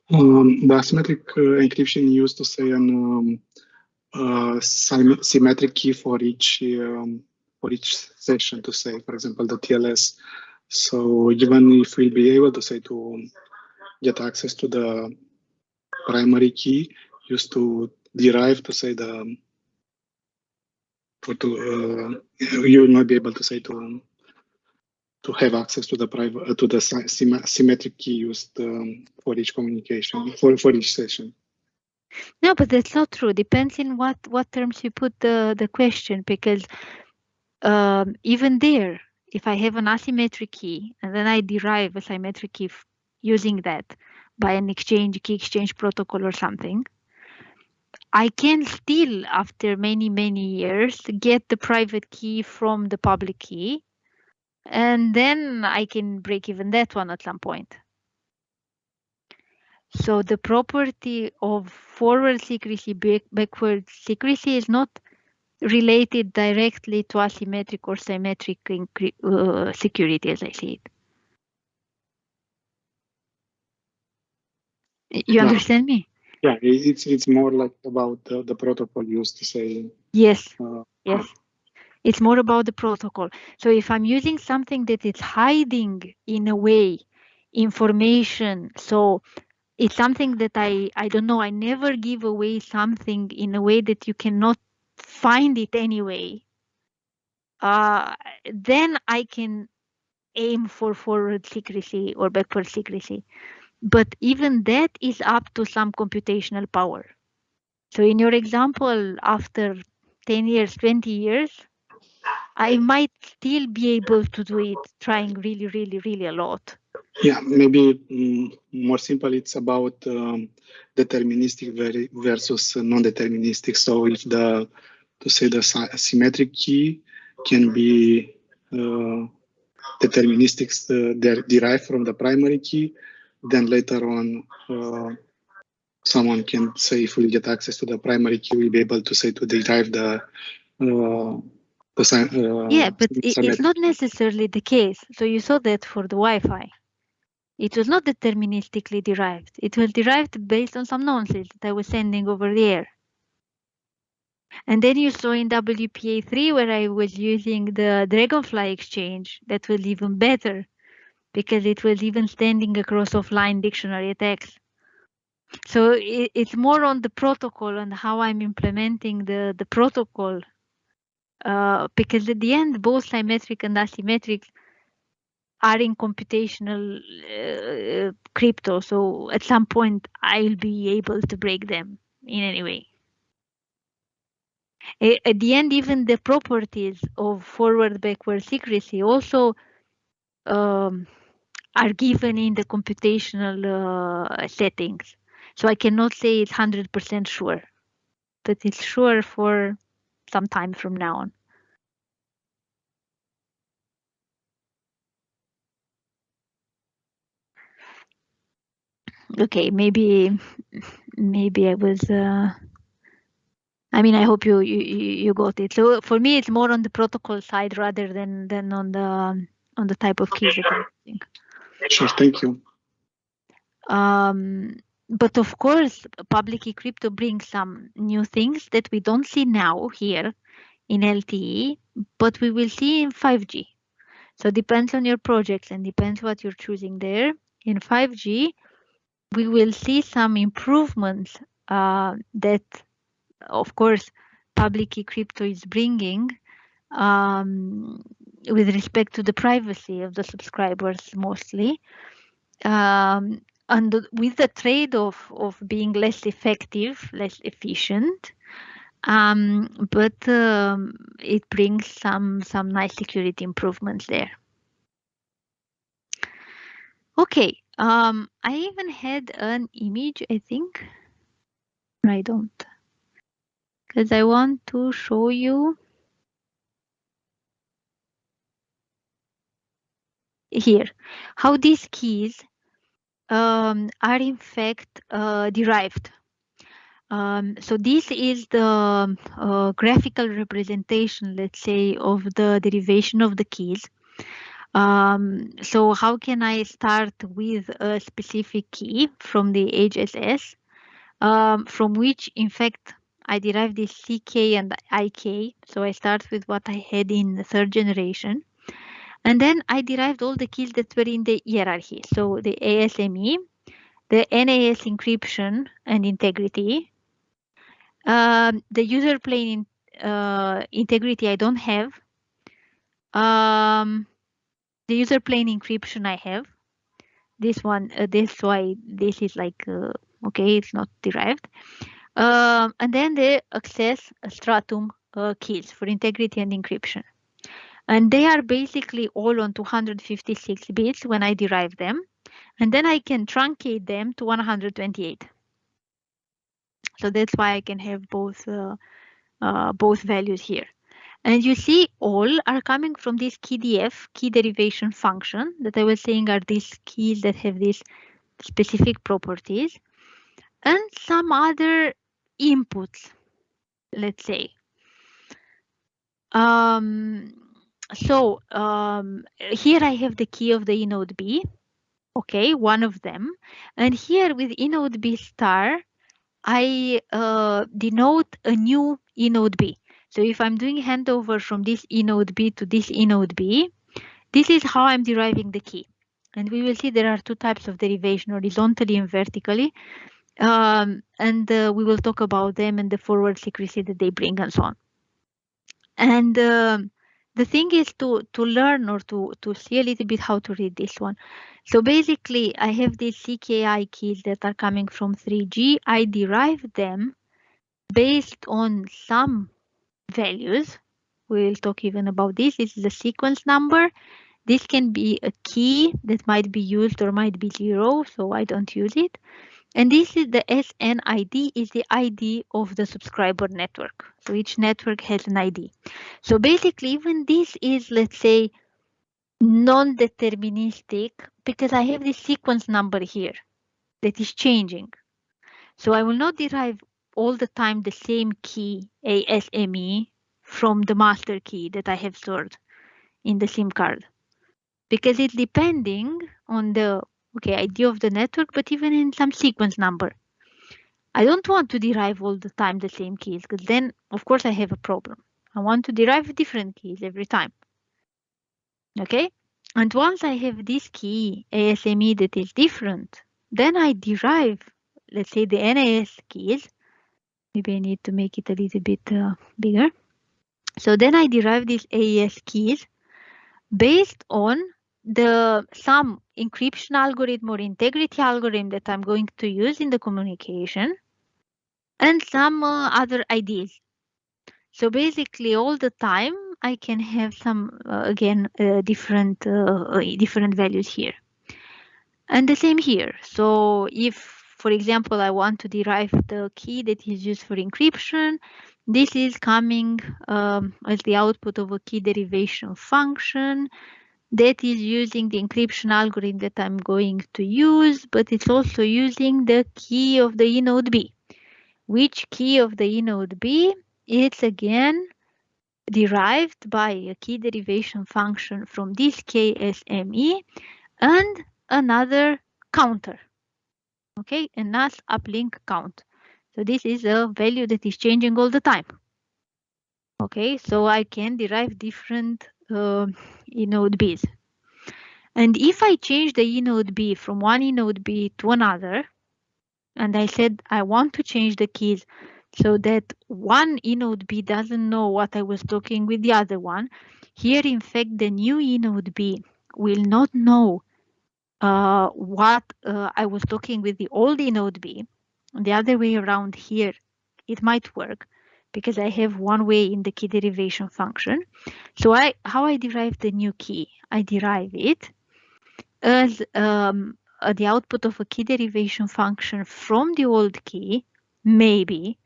The asymmetric encryption used to say an symmetric key for each session, to say, for example, the TLS. So even if we'll be able to say to get access to the primary key, used to derive to say the you will not be able to say to have access to the private to the symmetric key used for each communication for each session. No, but that's not true. Depends in what terms you put the question, because even there, if I have an asymmetric key and then I derive a symmetric key using that by an key exchange protocol or something, I can still, after many years, get the private key from the public key, and then I can break even that one at some point. So the property of forward secrecy, backward secrecy is not related directly to asymmetric or symmetric security, as I see it. You understand me? Yeah, it's more like about the protocol used to say. Yes, yes. It's more about the protocol. So if I'm using something that is hiding in a way information, so it's something that I don't know, I never give away something in a way that you cannot find it anyway, then I can aim for forward secrecy or backward secrecy. But even that is up to some computational power. So in your example, after 10 years, 20 years, I might still be able to do it, trying really a lot. Yeah, maybe more simple, it's about deterministic versus non-deterministic. So if the symmetric key can be deterministic, derived from the primary key, then later on someone can say, if we get access to the primary key, we'll be able to say to derive the yeah, but it's not necessarily the case. So you saw that for the Wi-Fi. It was not deterministically derived. It was derived based on some nonsense that I was sending over the air. And then you saw in WPA3 where I was using the Dragonfly exchange, that was even better because it was even standing across offline dictionary attacks. So it's more on the protocol and how I'm implementing the protocol, because at the end, both symmetric and asymmetric are in computational crypto. So at some point, I'll be able to break them in any way. At the end, even the properties of forward-backward secrecy also are given in the computational settings. So I cannot say it's 100% sure, but it's sure for some time from now on. Okay, maybe I was. I mean, I hope you got it. So for me, it's more on the protocol side rather than on the type of keys that I'm using. Sure, thank you. But of course, public key crypto brings some new things that we don't see now here in LTE, but we will see in 5G. So it depends on your projects and depends what you're choosing there. In 5G, we will see some improvements that, of course, public key crypto is bringing with respect to the privacy of the subscribers mostly. And with the trade-off of being less effective, less efficient, but it brings some nice security improvements there. Okay, I even had an image, I think. I don't, because I want to show you here how these keys are in fact derived. So this is the graphical representation, let's say, of the derivation of the keys. So how can I start with a specific key from the HSS, from which, in fact, I derive this CK and IK. So I start with what I had in the third generation. And then I derived all the keys that were in the hierarchy. So the ASME, the NAS encryption and integrity. The user plane integrity I don't have. The user plane encryption I have. This one, this why this is like, okay, it's not derived. And then the access stratum keys for integrity and encryption. And they are basically all on 256 bits when I derive them. And then I can truncate them to 128. So that's why I can have both values here. And you see all are coming from this KDF, key derivation function that I was saying are these keys that have these specific properties and some other inputs, let's say. Here I have the key of the inode B, okay, one of them. And here with inode B star, I denote a new inode B. So if I'm doing handover from this inode B to this inode B, this is how I'm deriving the key. And we will see there are two types of derivation, horizontally and vertically. And we will talk about them and the forward secrecy that they bring and so on. And the thing is to learn or to see a little bit how to read this one. So basically, I have these CKI keys that are coming from 3G. I derive them based on some values. We'll talk even about this. This is a sequence number. This can be a key that might be used or might be 0, so I don't use it. And this is the SNID, is the ID of the subscriber network. So each network has an ID. So basically, even this is, let's say, non-deterministic because I have this sequence number here that is changing. So I will not derive all the time the same key, ASME, from the master key that I have stored in the SIM card. Because it's depending on the ID of the network, but even in some sequence number. I don't want to derive all the time the same keys, because then, of course, I have a problem. I want to derive different keys every time. Okay? And once I have this key, ASME, that is different, then I derive, let's say, the NAS keys. Maybe I need to make it a little bit bigger. So then I derive these AES keys based on some encryption algorithm or integrity algorithm that I'm going to use in the communication and some other IDs. So basically all the time I can have some, different values here. And the same here. So if, for example, I want to derive the key that is used for encryption, this is coming as the output of a key derivation function that is using the encryption algorithm that I'm going to use, but it's also using the key of the inode B. Which key of the inode B? It's again derived by a key derivation function from this KSME and another counter. Okay, a NAS uplink count. So this is a value that is changing all the time. Okay, so I can derive different inode Bs. And if I change the inode B from one inode B to another, and I said I want to change the keys so that one inode B doesn't know what I was talking with the other one, here in fact the new inode B will not know what I was talking with the old inode B. The other way around here, it might work because I have one way in the key derivation function. So how I derive the new key? I derive it as the output of a key derivation function from the old key, maybe.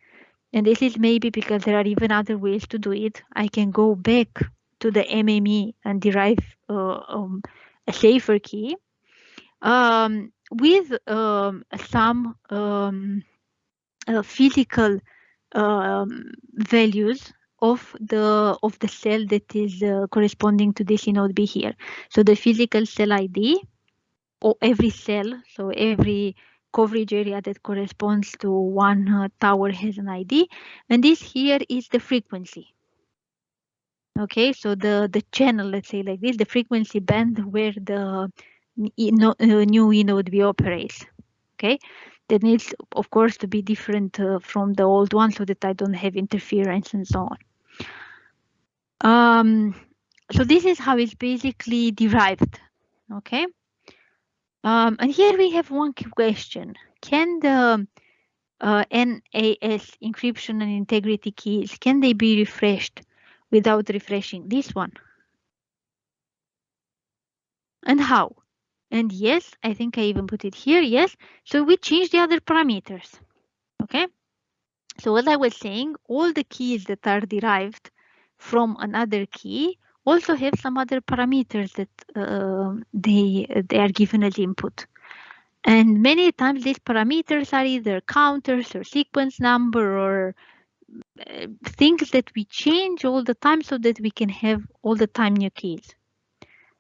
And this is maybe because there are even other ways to do it. I can go back to the MME and derive a safer key with some physical values of the cell that is corresponding to this inode B here. So the physical cell ID, or every cell, so every coverage area that corresponds to one tower has an ID, and this here is the frequency. Okay, so the channel, let's say like this, the frequency band where the new inode B operates. Okay, that needs, of course, to be different from the old one so that I don't have interference and so on. So this is how it's basically derived. Okay. And here we have one question. Can the NAS encryption and integrity keys, can they be refreshed without refreshing this one? And how? And yes, I think I even put it here, yes. So we change the other parameters, okay? So what I was saying, all the keys that are derived from another key also have some other parameters that they are given as input. And many times these parameters are either counters or sequence number or things that we change all the time so that we can have all the time new keys.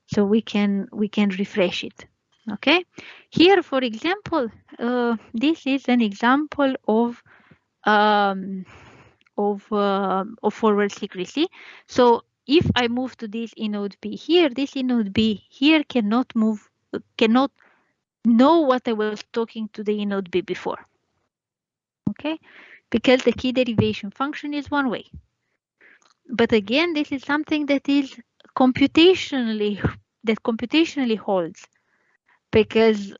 So we can refresh it. Okay. Here, for example, this is an example of forward secrecy. So if I move to this inode B here, this inode B here cannot know what I was talking to the inode B before. Okay, because the key derivation function is one way. But again, this is something that is computationally holds, because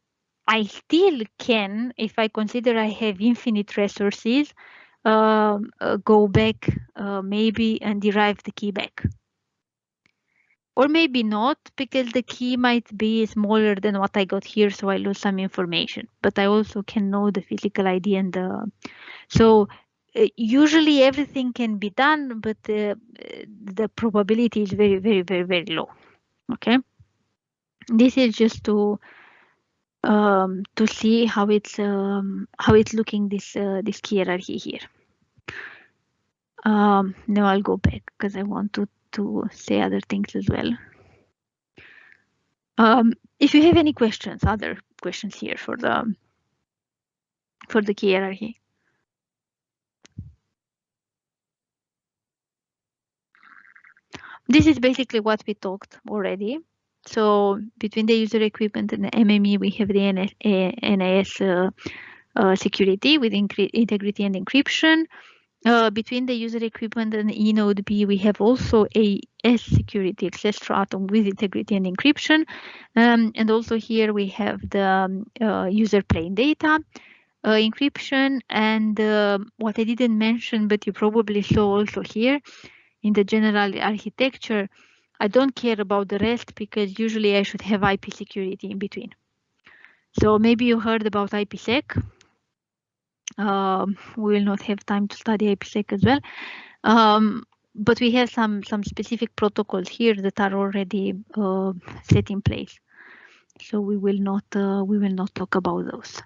I still can, if I consider I have infinite resources, go back maybe and derive the key back. Or maybe not, because the key might be smaller than what I got here, so I lose some information. But I also can know the physical ID and the... So usually everything can be done, but the probability is very, very, very, very low. Okay. This is just to see how it's looking, this key hierarchy here. Now I'll go back because I want to say other things as well. If you have any questions, other questions here for the key hierarchy. This is basically what we talked already. So between the user equipment and the MME, we have the NAS security with integrity and encryption. Between the user equipment and inode B, we have also AS security, access to Atom with integrity and encryption. And also here we have the user plane data encryption. And what I didn't mention, but you probably saw also here in the general architecture, I don't care about the rest because usually I should have IP security in between. So maybe you heard about IPsec. We will not have time to study IPsec as well. But we have some specific protocols here that are already set in place. So we will not talk about those.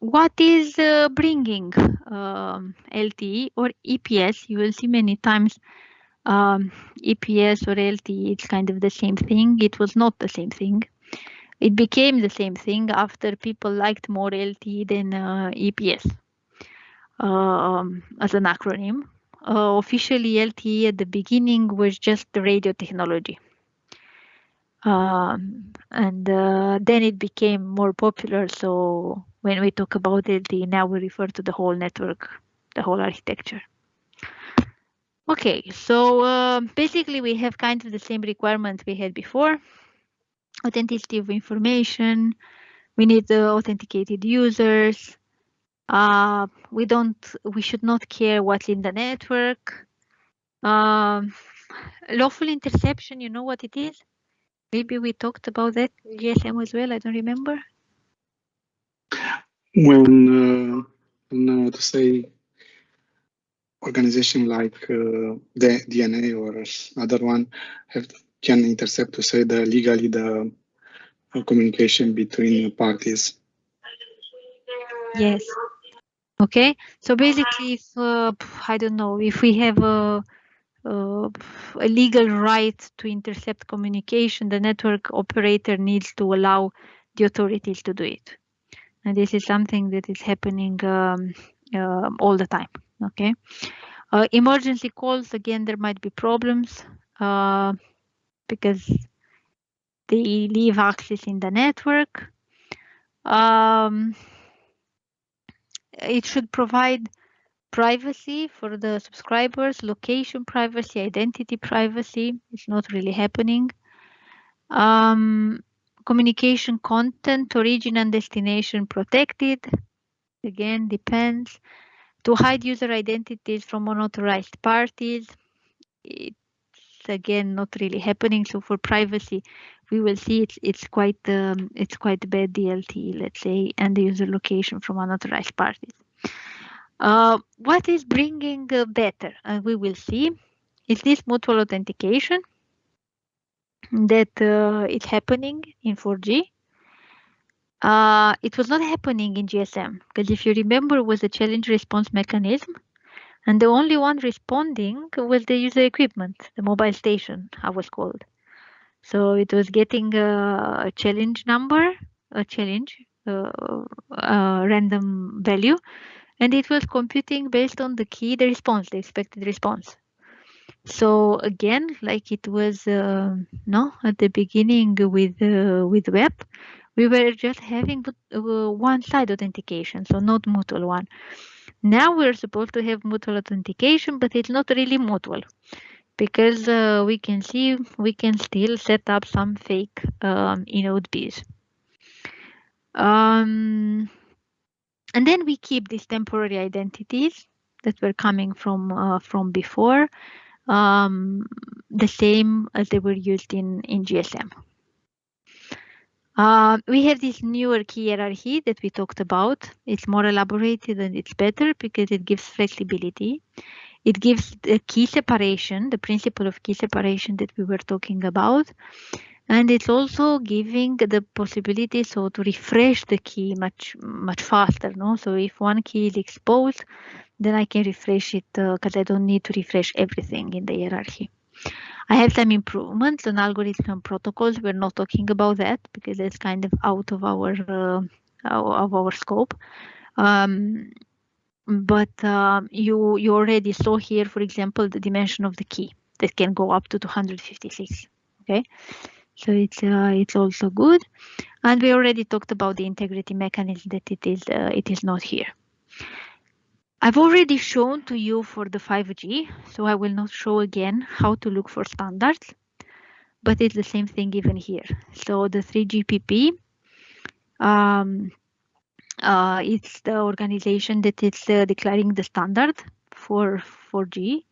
What is bringing LTE or EPS? You will see many times EPS or LTE, it's kind of the same thing. It was not the same thing. It became the same thing after people liked more LTE than EPS as an acronym. Officially, LTE at the beginning was just the radio technology. And then it became more popular. So when we talk about LTE, now we refer to the whole network, the whole architecture. Okay, so basically we have kind of the same requirement we had before. Authenticity of information. We need the authenticated users. We should not care what's in the network. Lawful interception, you know what it is? Maybe we talked about that GSM as well, I don't remember. When to say organization like the DNA or other one can intercept, to say legally the communication between parties. Yes. Okay. So basically, if I don't know, if we have a legal right to intercept communication, the network operator needs to allow the authorities to do it. And this is something that is happening all the time. Okay. Emergency calls, again, there might be problems because they leave access in the network. It should provide privacy for the subscribers, location privacy, identity privacy. It's not really happening. Communication content, origin and destination protected. Again, depends. To hide user identities from unauthorized parties. It's again not really happening. So for privacy, we will see it's quite bad DLT, let's say, and the user location from unauthorized parties. What is bringing better? We will see. Is this mutual authentication that is happening in 4G? It was not happening in GSM because if you remember, was a challenge response mechanism, and the only one responding was the user equipment, the mobile station, I was called. So it was getting a challenge number, a random value, and it was computing based on the key, the response, the expected response. So again, like it was at the beginning with web, we were just having one-side authentication, so not mutual one. Now we're supposed to have mutual authentication, but it's not really mutual because we can see we can still set up some fake InnodeBs. And then we keep these temporary identities that were coming from before, the same as they were used in GSM. We have this newer key hierarchy that we talked about. It's more elaborated and it's better because it gives flexibility. It gives the key separation, the principle of key separation that we were talking about. And it's also giving the possibility to refresh the key much faster. No? So if one key is exposed, then I can refresh it because I don't need to refresh everything in the hierarchy. I have some improvements on algorithms and protocols. We're not talking about that because it's kind of out of our scope. But you already saw here, for example, the dimension of the key that can go up to 256. Okay, so it's also good, and we already talked about the integrity mechanism that it is not here. I've already shown to you for the 5G, so I will not show again how to look for standards, but it's the same thing even here. So the 3GPP, it's the organization that is declaring the standard for 4G,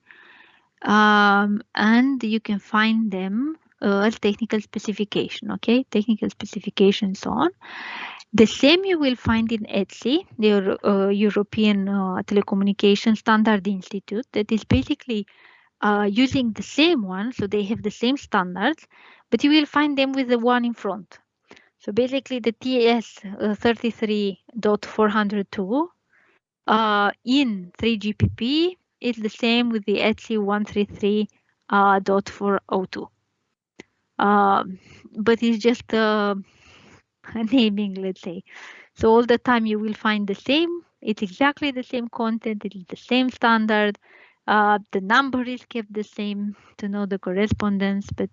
and you can find them as technical specification, okay? Technical specification, so on. The same you will find in ETSI, the European Telecommunication Standard Institute, that is basically using the same one, so they have the same standards, but you will find them with the one in front. So basically the TS 33.402 in 3GPP is the same with the ETSI 133.402. But it's just naming, let's say. So all the time you will find the same. It's exactly the same content. It is the same standard. The number is kept the same to know the correspondence, but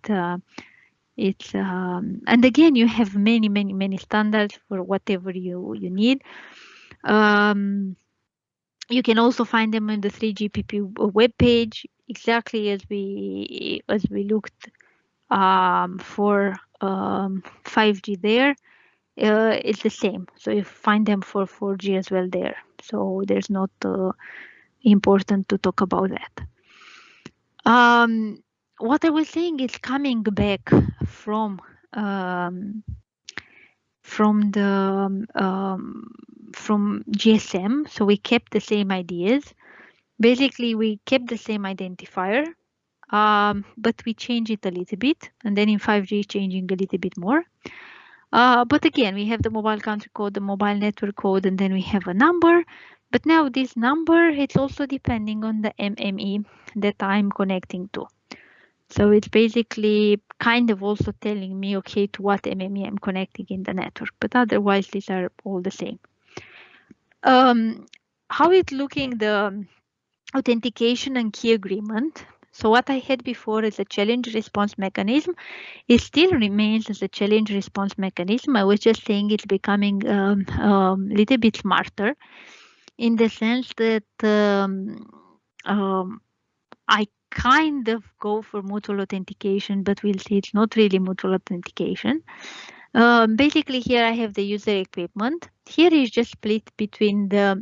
it's and again you have many standards for whatever you need. You can also find them in the 3GPP webpage, exactly as we looked for 5G there. It's the same, so you find them for 4G as well there. So there's not important to talk about that. What I was saying is coming back from GSM. So we kept the same ideas. Basically, we kept the same identifier, but we changed it a little bit, and then in 5G changing a little bit more. But again, we have the mobile country code, the mobile network code, and then we have a number. But now this number, it's also depending on the MME that I'm connecting to. So it's basically kind of also telling me, okay, to what MME I'm connecting in the network, but otherwise these are all the same. How it's looking, the authentication and key agreement. So what I had before as a challenge response mechanism, it still remains as a challenge response mechanism. I was just saying it's becoming a little bit smarter in the sense that I kind of go for mutual authentication, but we'll see it's not really mutual authentication. Basically, here I have the user equipment. Here is just split between the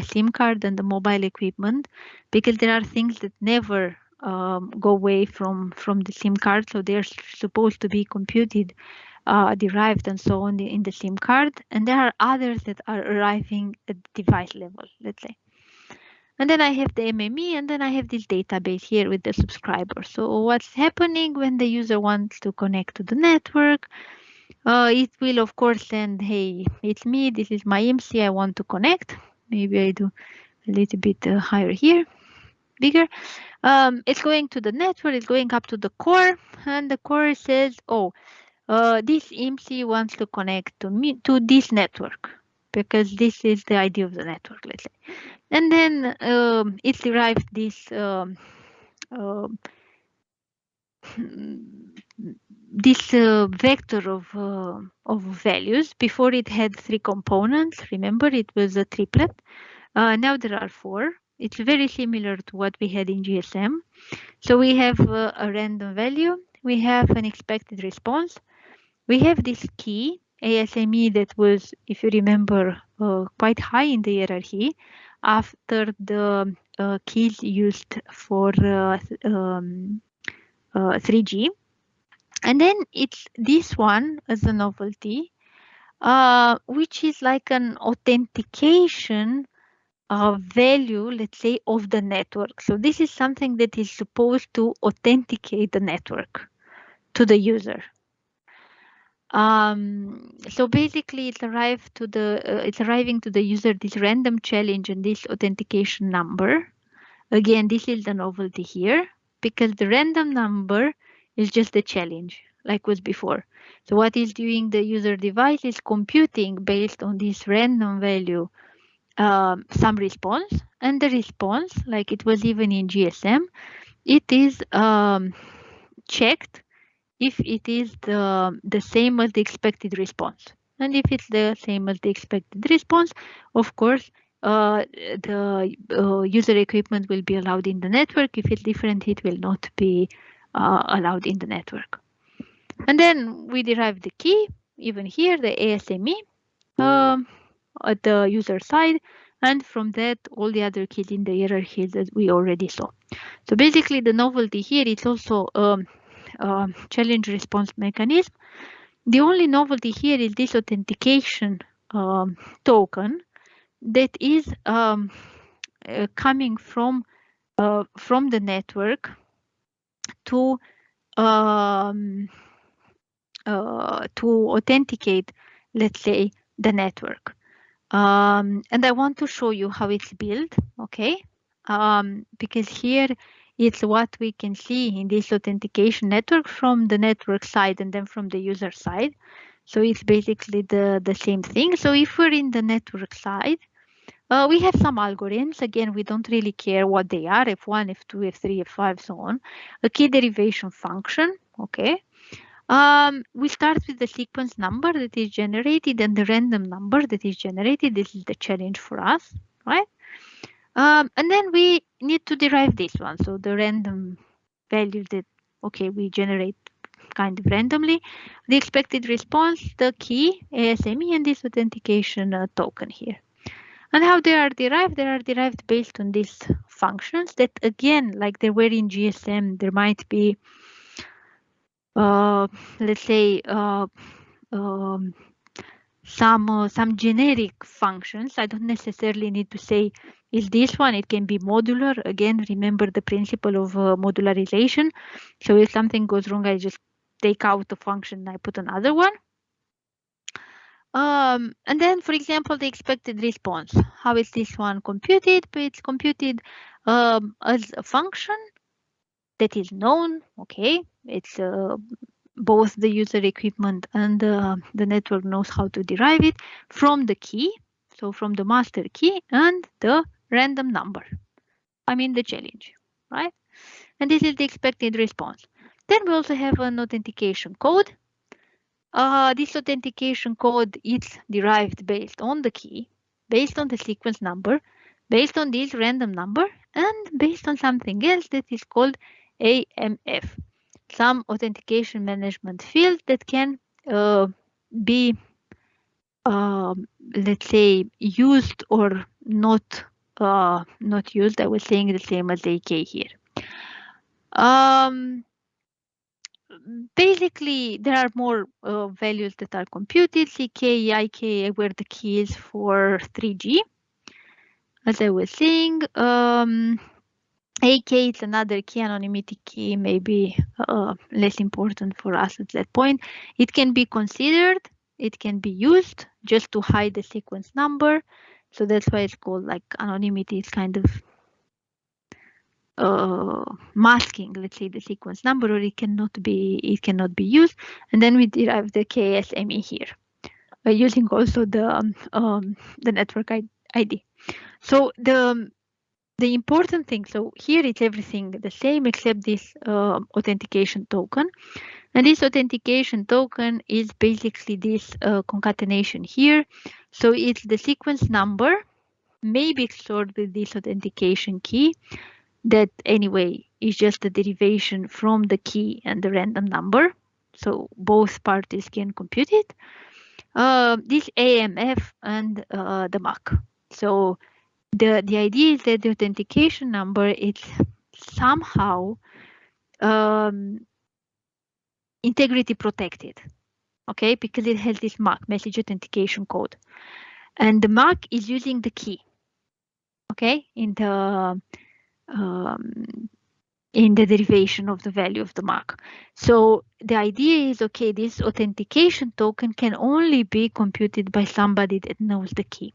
SIM card and the mobile equipment, because there are things that never go away from the SIM card. So they're supposed to be computed, derived, and so on in the SIM card. And there are others that are arriving at device level, let's say. And then I have the MME, and then I have this database here with the subscriber. So what's happening when the user wants to connect to the network? It will, of course, send, hey, it's me, this is my IMSI, I want to connect. Maybe I do a little bit higher here, bigger. It's going to the network, it's going up to the core, and the core says, oh, this IMSI wants to connect to me, to this network, because this is the ID of the network, let's say. And then it derived this vector of values. Before it had 3 components. Remember, it was a triplet. Now there are 4. It's very similar to what we had in GSM. So we have a random value. We have an expected response. We have this key, ASME, that was, if you remember, quite high in the hierarchy after the keys used for 3G. And then it's this one as a novelty, which is like an authentication value, let's say, of the network. So this is something that is supposed to authenticate the network to the user. So basically, it's arriving to the user this random challenge and this authentication number. Again, this is the novelty here, because the random number is just the challenge, like was before. So what is doing the user device is computing based on this random value some response, and the response, like it was even in GSM, it is checked if it is the same as the expected response. And if it's the same as the expected response, of course, the user equipment will be allowed in the network. If it's different, it will not be allowed in the network. And then we derive the key, even here, the ASME at the user side. And from that, all the other keys in the hierarchy that we already saw. So basically, the novelty here is also challenge response mechanism. The only novelty here is this authentication token that is coming from the network to authenticate, let's say, the network. And I want to show you how it's built, okay? Because here it's what we can see in this authentication network from the network side and then from the user side. So it's basically the same thing. So if we're in the network side, we have some algorithms. Again, we don't really care what they are, F1, F2, F3, F5, so on. A key derivation function, okay? We start with the sequence number that is generated and the random number that is generated. This is the challenge for us, right? And then we need to derive this one. So the random value that, okay, we generate kind of randomly, the expected response, the key, ASME, and this authentication token here. And how they are derived based on these functions that, again, like they were in GSM, there might be, let's say, some generic functions. I don't necessarily need to say is this one. It can be modular. Again, remember the principle of modularization. So if something goes wrong, I just take out the function and I put another one. And then, for example, the expected response. How is this one computed? It's computed as a function that is known. Okay, it's both the user equipment and the network knows how to derive it from the key, so from the master key and the random number. I mean the challenge, right? And this is the expected response. Then we also have an authentication code. This authentication code is derived based on the key, based on the sequence number, based on this random number, and based on something else that is called AMF, some authentication management field that can be, let's say, used or not used. I was saying the same as AK here. Basically, there are more values that are computed. CK, IK were the keys for 3G. As I was saying, AK is another key, anonymity key, maybe less important for us at that point. It can be considered, it can be used just to hide the sequence number. So that's why it's called like anonymity. It's kind of masking, let's say, the sequence number, or it cannot be used. And then we derive the KSME here using also the network ID. So the important thing, so here it's everything the same except this authentication token. And this authentication token is basically this concatenation here. So it's the sequence number, maybe stored with this authentication key, that anyway is just a derivation from the key and the random number. So both parties can compute it. This AMF and the MAC. So the idea is that the authentication number is somehow integrity protected, okay, because it has this MAC, message authentication code, and the MAC is using the key, okay, in the derivation of the value of the MAC. So the idea is, okay, this authentication token can only be computed by somebody that knows the key.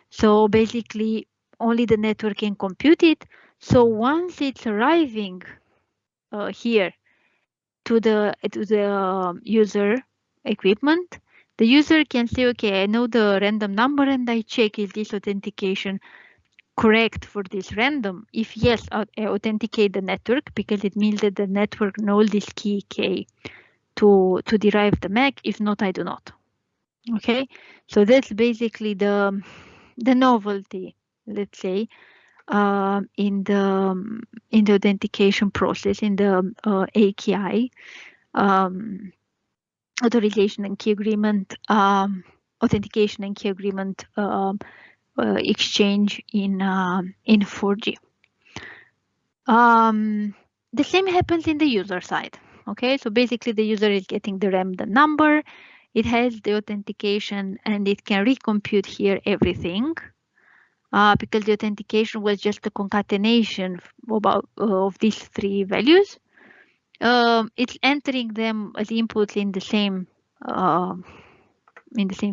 So basically only the network can compute it. So once it's arriving here to the user equipment, the user can say, okay, I know the random number and I check is this authentication correct for this random. If yes, I authenticate the network because it means that the network knows this key K to derive the MAC. If not, I do not. Okay, so that's basically the novelty, let's say, in the authentication process, in the AKI authorization and key agreement, authentication and key agreement exchange in 4G. The same happens in the user side. Okay, so basically the user is getting the random number, it has the authentication, and it can recompute here everything because the authentication was just a concatenation of these three values. It's entering them as inputs in the same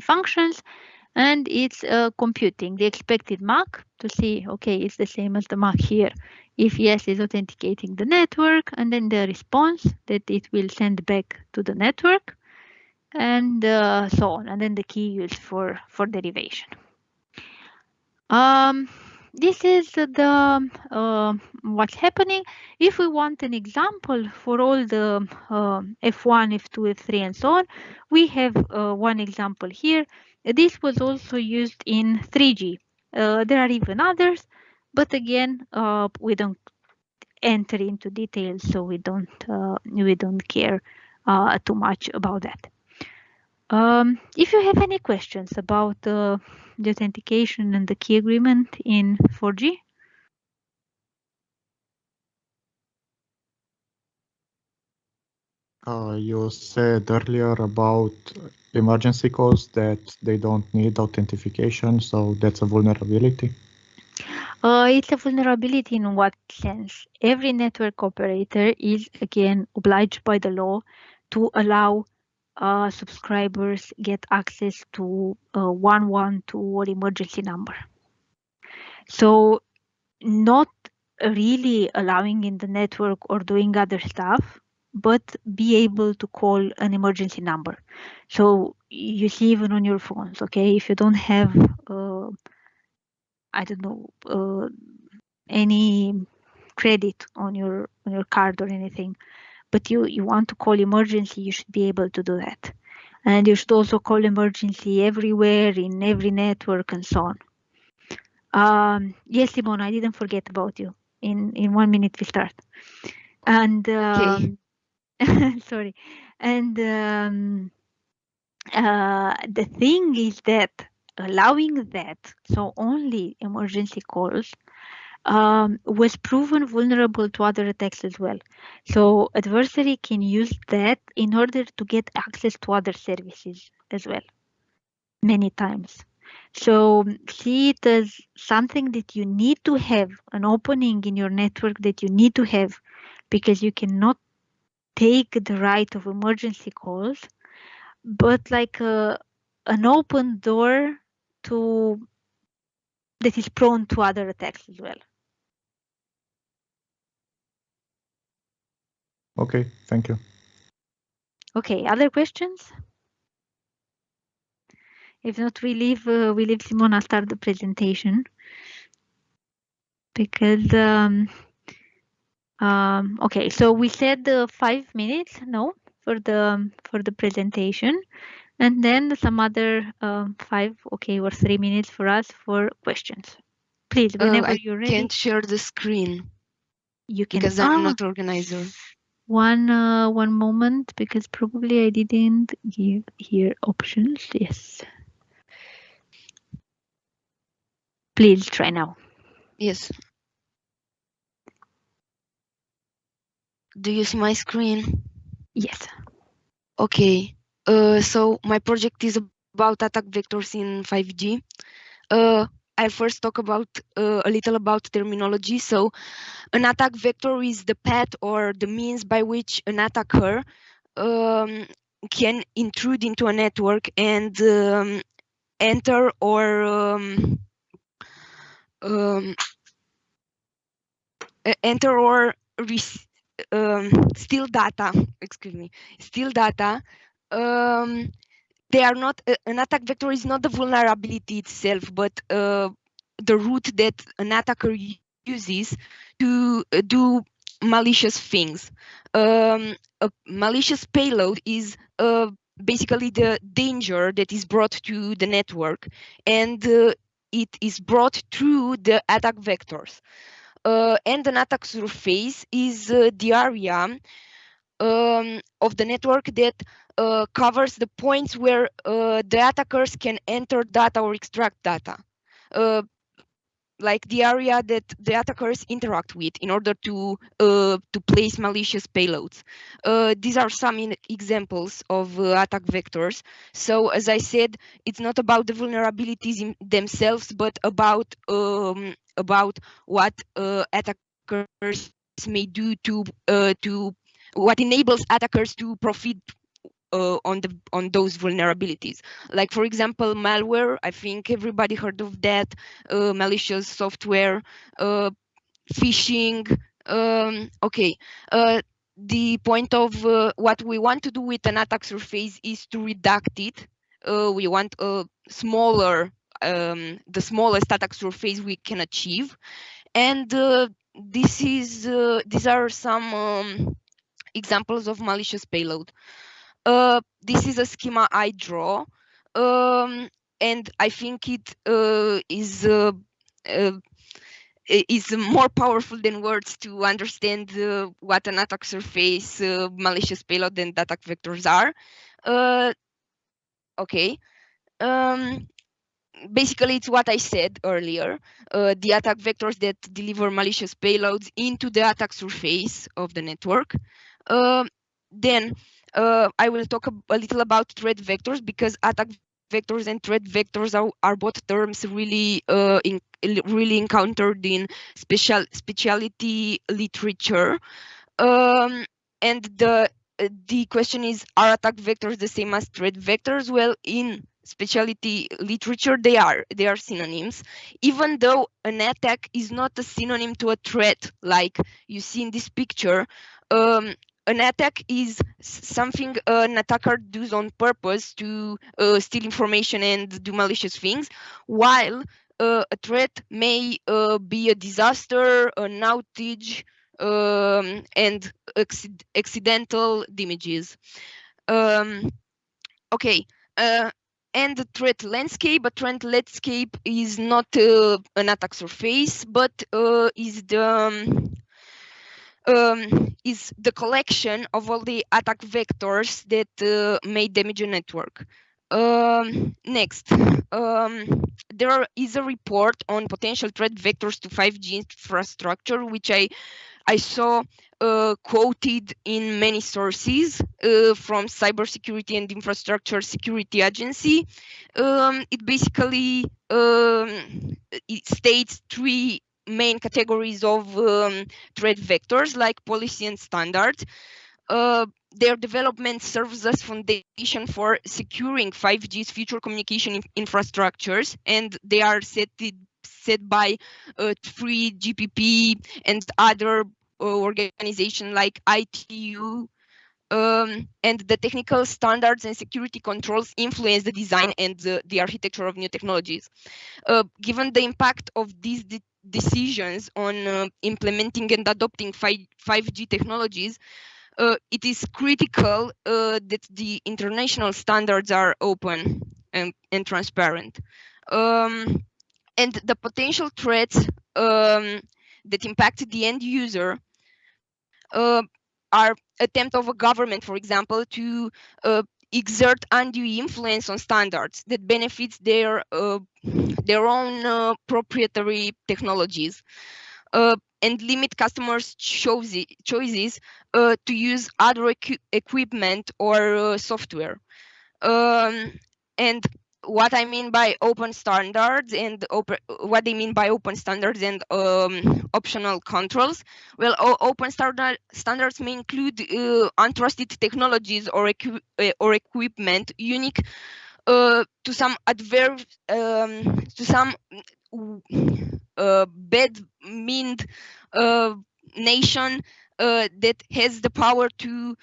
functions, and it's computing the expected MAC to see, okay, it's the same as the MAC here. If yes, it's authenticating the network, and then the response that it will send back to the network, and so on, and then the key used for derivation. This is the what's happening. If we want an example for all the F1, F2, F3, and so on, we have one example here. This was also used in 3G. There are even others, but again, we don't enter into details, so we don't care too much about that. If you have any questions about the authentication and the key agreement in 4G. You said earlier about emergency calls that they don't need authentication, so that's a vulnerability? It's a vulnerability in what sense? Every network operator is, again, obliged by the law to allow subscribers get access to 112 or emergency number. So not really allowing in the network or doing other stuff, but be able to call an emergency number. So you see even on your phones, okay, if you don't have, I don't know, any credit on your card or anything, but you want to call emergency, you should be able to do that. And you should also call emergency everywhere in every network and so on. Yes, Simona, I didn't forget about you. In 1 minute we start. And sorry. And the thing is that allowing that, so only emergency calls, was proven vulnerable to other attacks as well. So adversary can use that in order to get access to other services as well, many times. So see it as something that you need to have, an opening in your network that you need to have, because you cannot take the right of emergency calls, but like an open door to that is prone to other attacks as well. Okay, thank you. Okay, other questions? If not, we leave Simona start the presentation, because okay, so we said 5 minutes, no, for the presentation, and then some other 5, okay, or 3 minutes for us for questions. Please, whenever you're ready. I can't share the screen. You can, because I'm not organizer. One moment, because probably I didn't give here options. Yes. Please try now. Yes. Do you see my screen? Yes. Okay. So my project is about attack vectors in 5G. I'll first talk about a little about terminology. So an attack vector is the path or the means by which an attacker can intrude into a network and enter or steal data. Excuse me, steal data. They are not an attack vector is not the vulnerability itself, but the route that an attacker uses to do malicious things. A malicious payload is basically the danger that is brought to the network, and it is brought through the attack vectors. And an attack surface is the area of the network that covers the points where the attackers can enter data or extract data. Like the area that the attackers interact with in order to place malicious payloads. These are some examples of attack vectors. So as I said, it's not about the vulnerabilities in themselves, but about what attackers may do to what enables attackers to profit on those vulnerabilities. Like, for example, malware. I think everybody heard of that. Malicious software, phishing. Okay. The point of what we want to do with an attack surface is to redact it. We want a smaller, the smallest attack surface we can achieve, and these are some examples of malicious payload. This is a schema I draw, and I think it is more powerful than words to understand what an attack surface, malicious payload, and attack vectors are. Okay. Basically, it's what I said earlier. The attack vectors that deliver malicious payloads into the attack surface of the network. Then I will talk a little about threat vectors, because attack vectors and threat vectors are both terms really really encountered in specialty literature. And the the question is, are attack vectors the same as threat vectors? Well, in specialty literature, they are synonyms, even though an attack is not a synonym to a threat, like you see in this picture. An attack is something an attacker does on purpose to steal information and do malicious things, while a threat may be a disaster, an outage, and accidental damages. Okay, and the threat landscape. A threat landscape is not an attack surface, but is the collection of all the attack vectors that may damage a network. Next, there is a report on potential threat vectors to 5G infrastructure, which I saw quoted in many sources from Cybersecurity and Infrastructure Security Agency. It basically it states three main categories of threat vectors, like policy and standards. Their development serves as foundation for securing 5G's future communication infrastructures, and they are set by 3GPP and other organizations like ITU. And the technical standards and security controls influence the design and the architecture of new technologies. Given the impact of these decisions on implementing and adopting 5G technologies, it is critical that the international standards are open and transparent. And the potential threats that impact the end user are attempt of a government, for example, to exert undue influence on standards that benefits their own proprietary technologies, and limit customers' choices to use other equipment or software. And what I mean by open standards and what they mean by open standards and optional controls. Well, open standards may include untrusted technologies or equipment unique to some bad-meaned nation that has the power to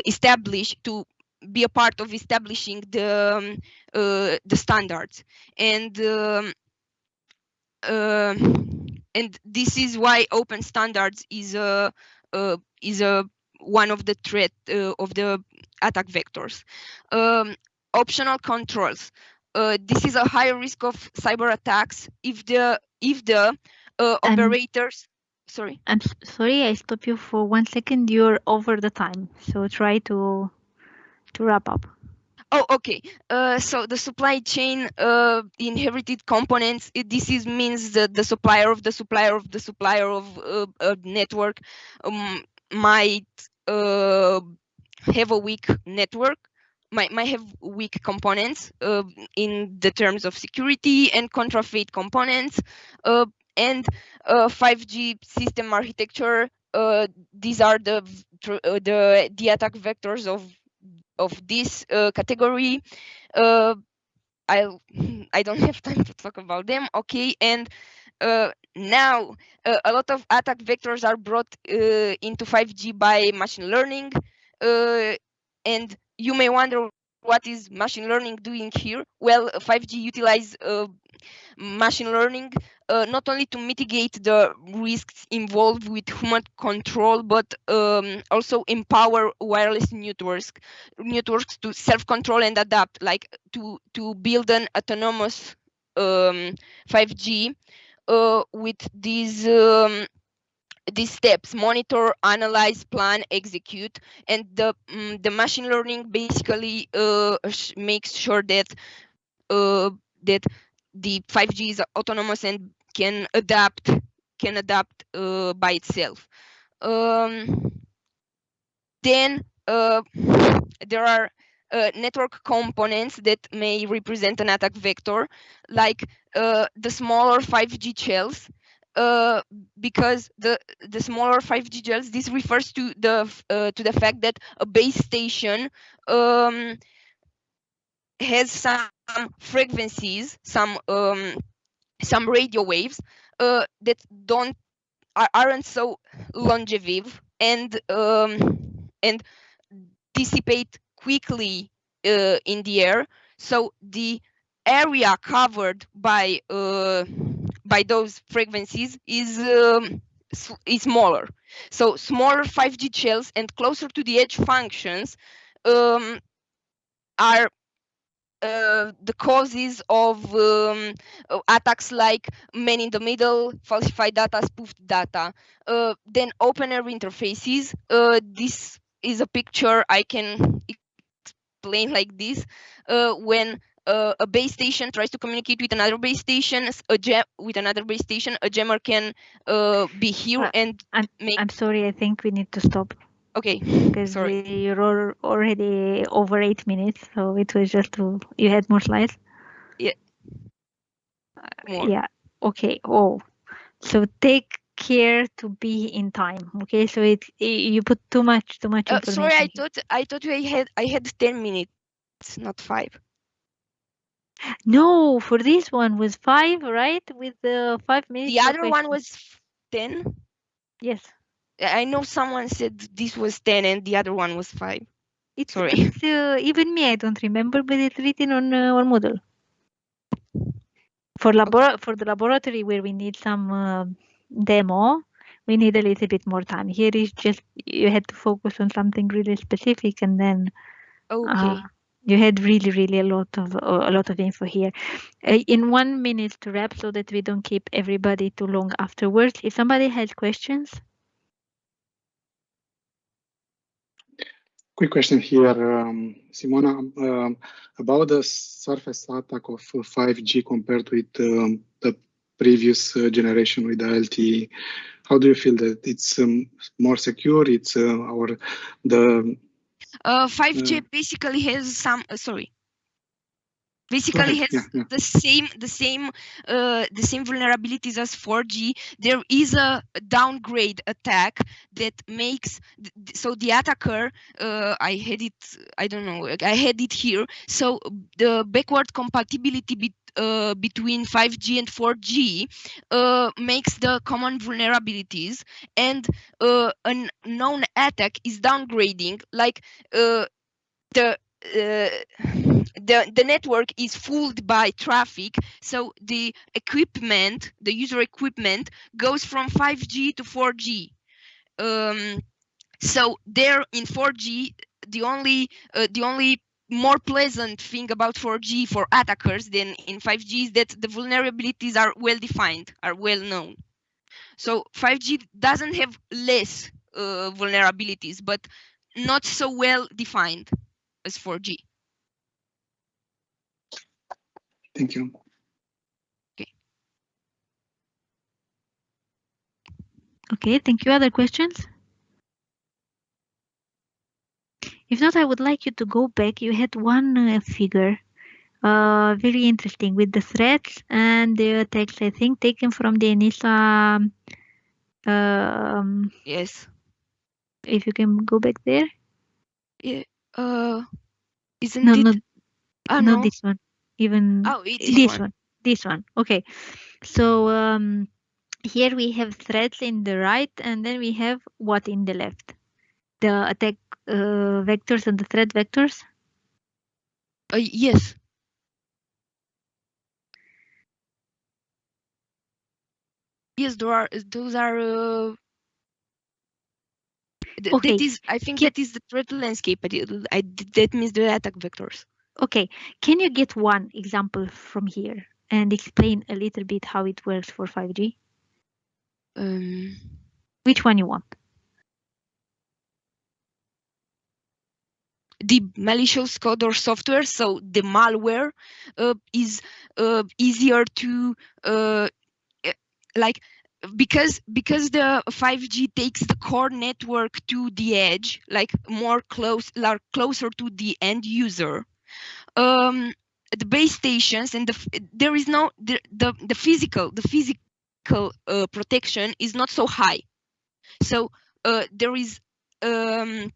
establish, to be a part of establishing the standards, and this is why open standards is one of the threat of the attack vectors. Optional controls. This is a higher risk of cyber attacks if the operators. Sorry. I'm sorry, I stop you for 1 second. You're over the time, so try to wrap up. Oh, okay. So the supply chain inherited components. This means that the supplier of the supplier of the supplier of a network might have a weak network, might have weak components in the terms of security and counterfeit components, and 5G system architecture. These are the attack vectors of this category. I don't have time to talk about them. Okay, and now a lot of attack vectors are brought into 5G by machine learning, and you may wonder, what is machine learning doing here? Well, 5G utilize machine learning not only to mitigate the risks involved with human control, but also empower wireless networks to self-control and adapt, like to build an autonomous 5G with these steps: monitor, analyze, plan, execute. And the machine learning basically makes sure that that the 5G is autonomous and can adapt by itself. Then there are network components that may represent an attack vector, like the smaller 5G shells. because the smaller 5G gels, this refers to the fact that a base station has some frequencies, some radio waves that aren't so longevous and dissipate quickly in the air. So the area covered by those frequencies is smaller. So smaller 5G shells and closer to the edge functions are the causes of attacks like man in the middle, falsified data, spoofed data. Then open air interfaces. This is a picture I can explain like this. When a base station tries to communicate with another base station, a jammer can be here and make. I'm sorry, I think we need to stop. Okay, because sorry. You're already over 8 minutes, so it was just you had more slides. Yeah. More. Yeah. Okay. Oh, so take care to be in time. Okay. So you put too much information. Sorry, I thought I had 10 minutes, not 5. No, for this one was 5, right? With the 5 minutes. The other one was 10. Yes. I know someone said this was 10 and the other one was 5. Sorry. It's, even me, I don't remember, but it's written on our Moodle. For the laboratory where we need some demo, we need a little bit more time. Here is just you had to focus on something really specific, and then you had really a lot of info here. In 1 minute to wrap, so that we don't keep everybody too long afterwards. If somebody has questions. Quick question here, Simona, about the surface attack of 5G compared with the previous generation with the LTE. How do you feel that it's more secure? It's the 5G basically has some basically has the same vulnerabilities as 4G. There is a downgrade attack that makes so the attacker I had it here. So the backward compatibility between 5G and 4G makes the common vulnerabilities, and a known attack is downgrading, like the network is fooled by traffic, so the user equipment goes from 5G to 4G. So there in 4G, the only more pleasant thing about 4G for attackers than in 5G is that the vulnerabilities are well defined, are well known. So 5G doesn't have less vulnerabilities, but not so well defined as 4G. Thank you. Okay, thank you. Other questions? If not, I would like you to go back. You had one figure, very interesting, with the threats and the attacks, I think, taken from the ENISA. Yes. If you can go back there. Yeah. Isn't it? Not this one. Even this one. Okay. So here we have threats in the right, and then we have what in the left? The attack vectors and the threat vectors? Yes. Yes, those are. Okay. I think that is the threat landscape. That means the attack vectors. Okay. Can you get one example from here and explain a little bit how it works for 5G? Which one you want? The malicious code or software, so the malware is easier to because the 5G takes the core network to the edge, like closer to the end user. The base stations and the physical physical protection is not so high. So there is a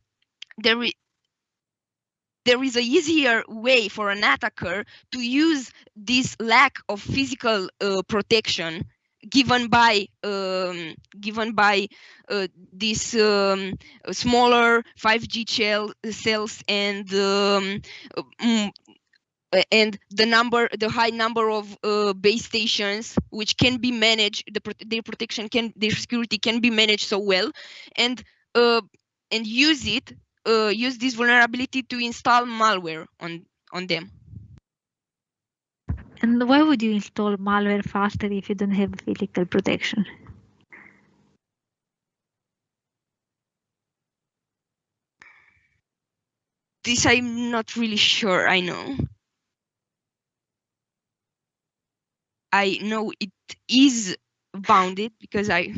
easier way for an attacker to use this lack of physical protection given by these smaller 5G cells and the high number of base stations which can be managed, their protection their security can be managed so well, and use this vulnerability to install malware on them. And why would you install malware faster if you don't have physical protection? This I'm not really sure. I know it is bounded because I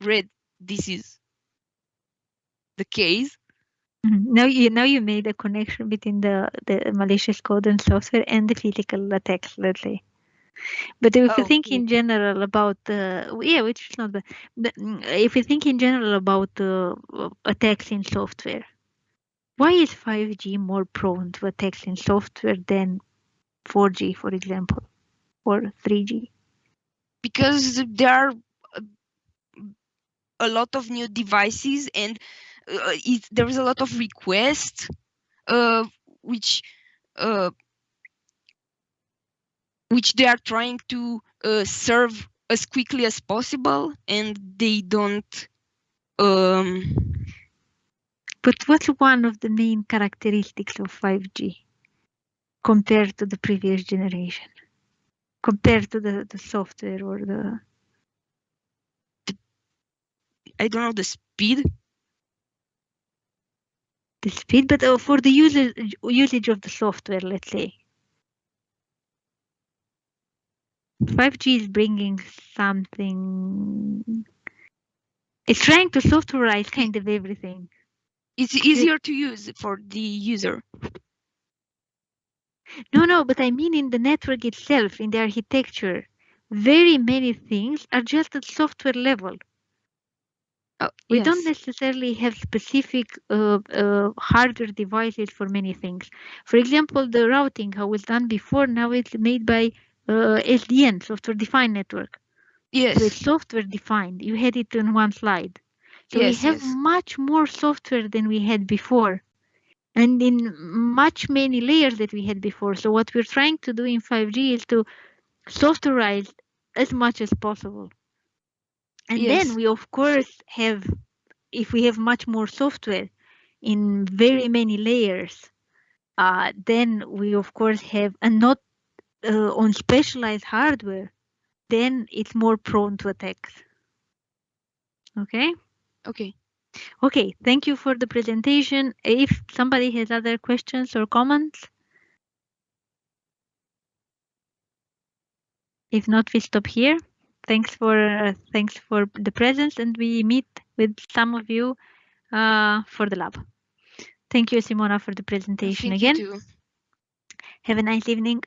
read this is the case. Now you made a connection between the malicious code and software and the physical attacks, let's say. But if you think in general about which is not bad. If you think in general about attacks in software, why is 5G more prone to attacks in software than 4G, for example, or 3G? Because there are a lot of new devices, and there is a lot of requests, which they are trying to serve as quickly as possible, and they don't. But what's one of the main characteristics of 5G compared to the previous generation? Compared to the software or the... I don't know, the speed? The speed, but for the usage of the software, let's say. 5G is bringing something... It's trying to softwareize kind of everything. It's easier to use for the user. No, but I mean in the network itself, in the architecture, very many things are just at software level. We don't necessarily have specific hardware devices for many things. For example, the routing, how it was done before, now it's made by SDN, software-defined network. Yes. So it's software-defined. You had it in one slide. So we have much more software than we had before, and in much many layers that we had before. So what we're trying to do in 5G is to softwareize as much as possible. And then we, of course, have, if we have much more software in very many layers, then we, of course, have, and not on specialized hardware, then it's more prone to attacks. Okay? Okay, thank you for the presentation. If somebody has other questions or comments, if not, we stop here. Thanks for the presence, and we meet with some of you for the lab. Thank you, Simona, for the presentation again. Thank you too. Have a nice evening.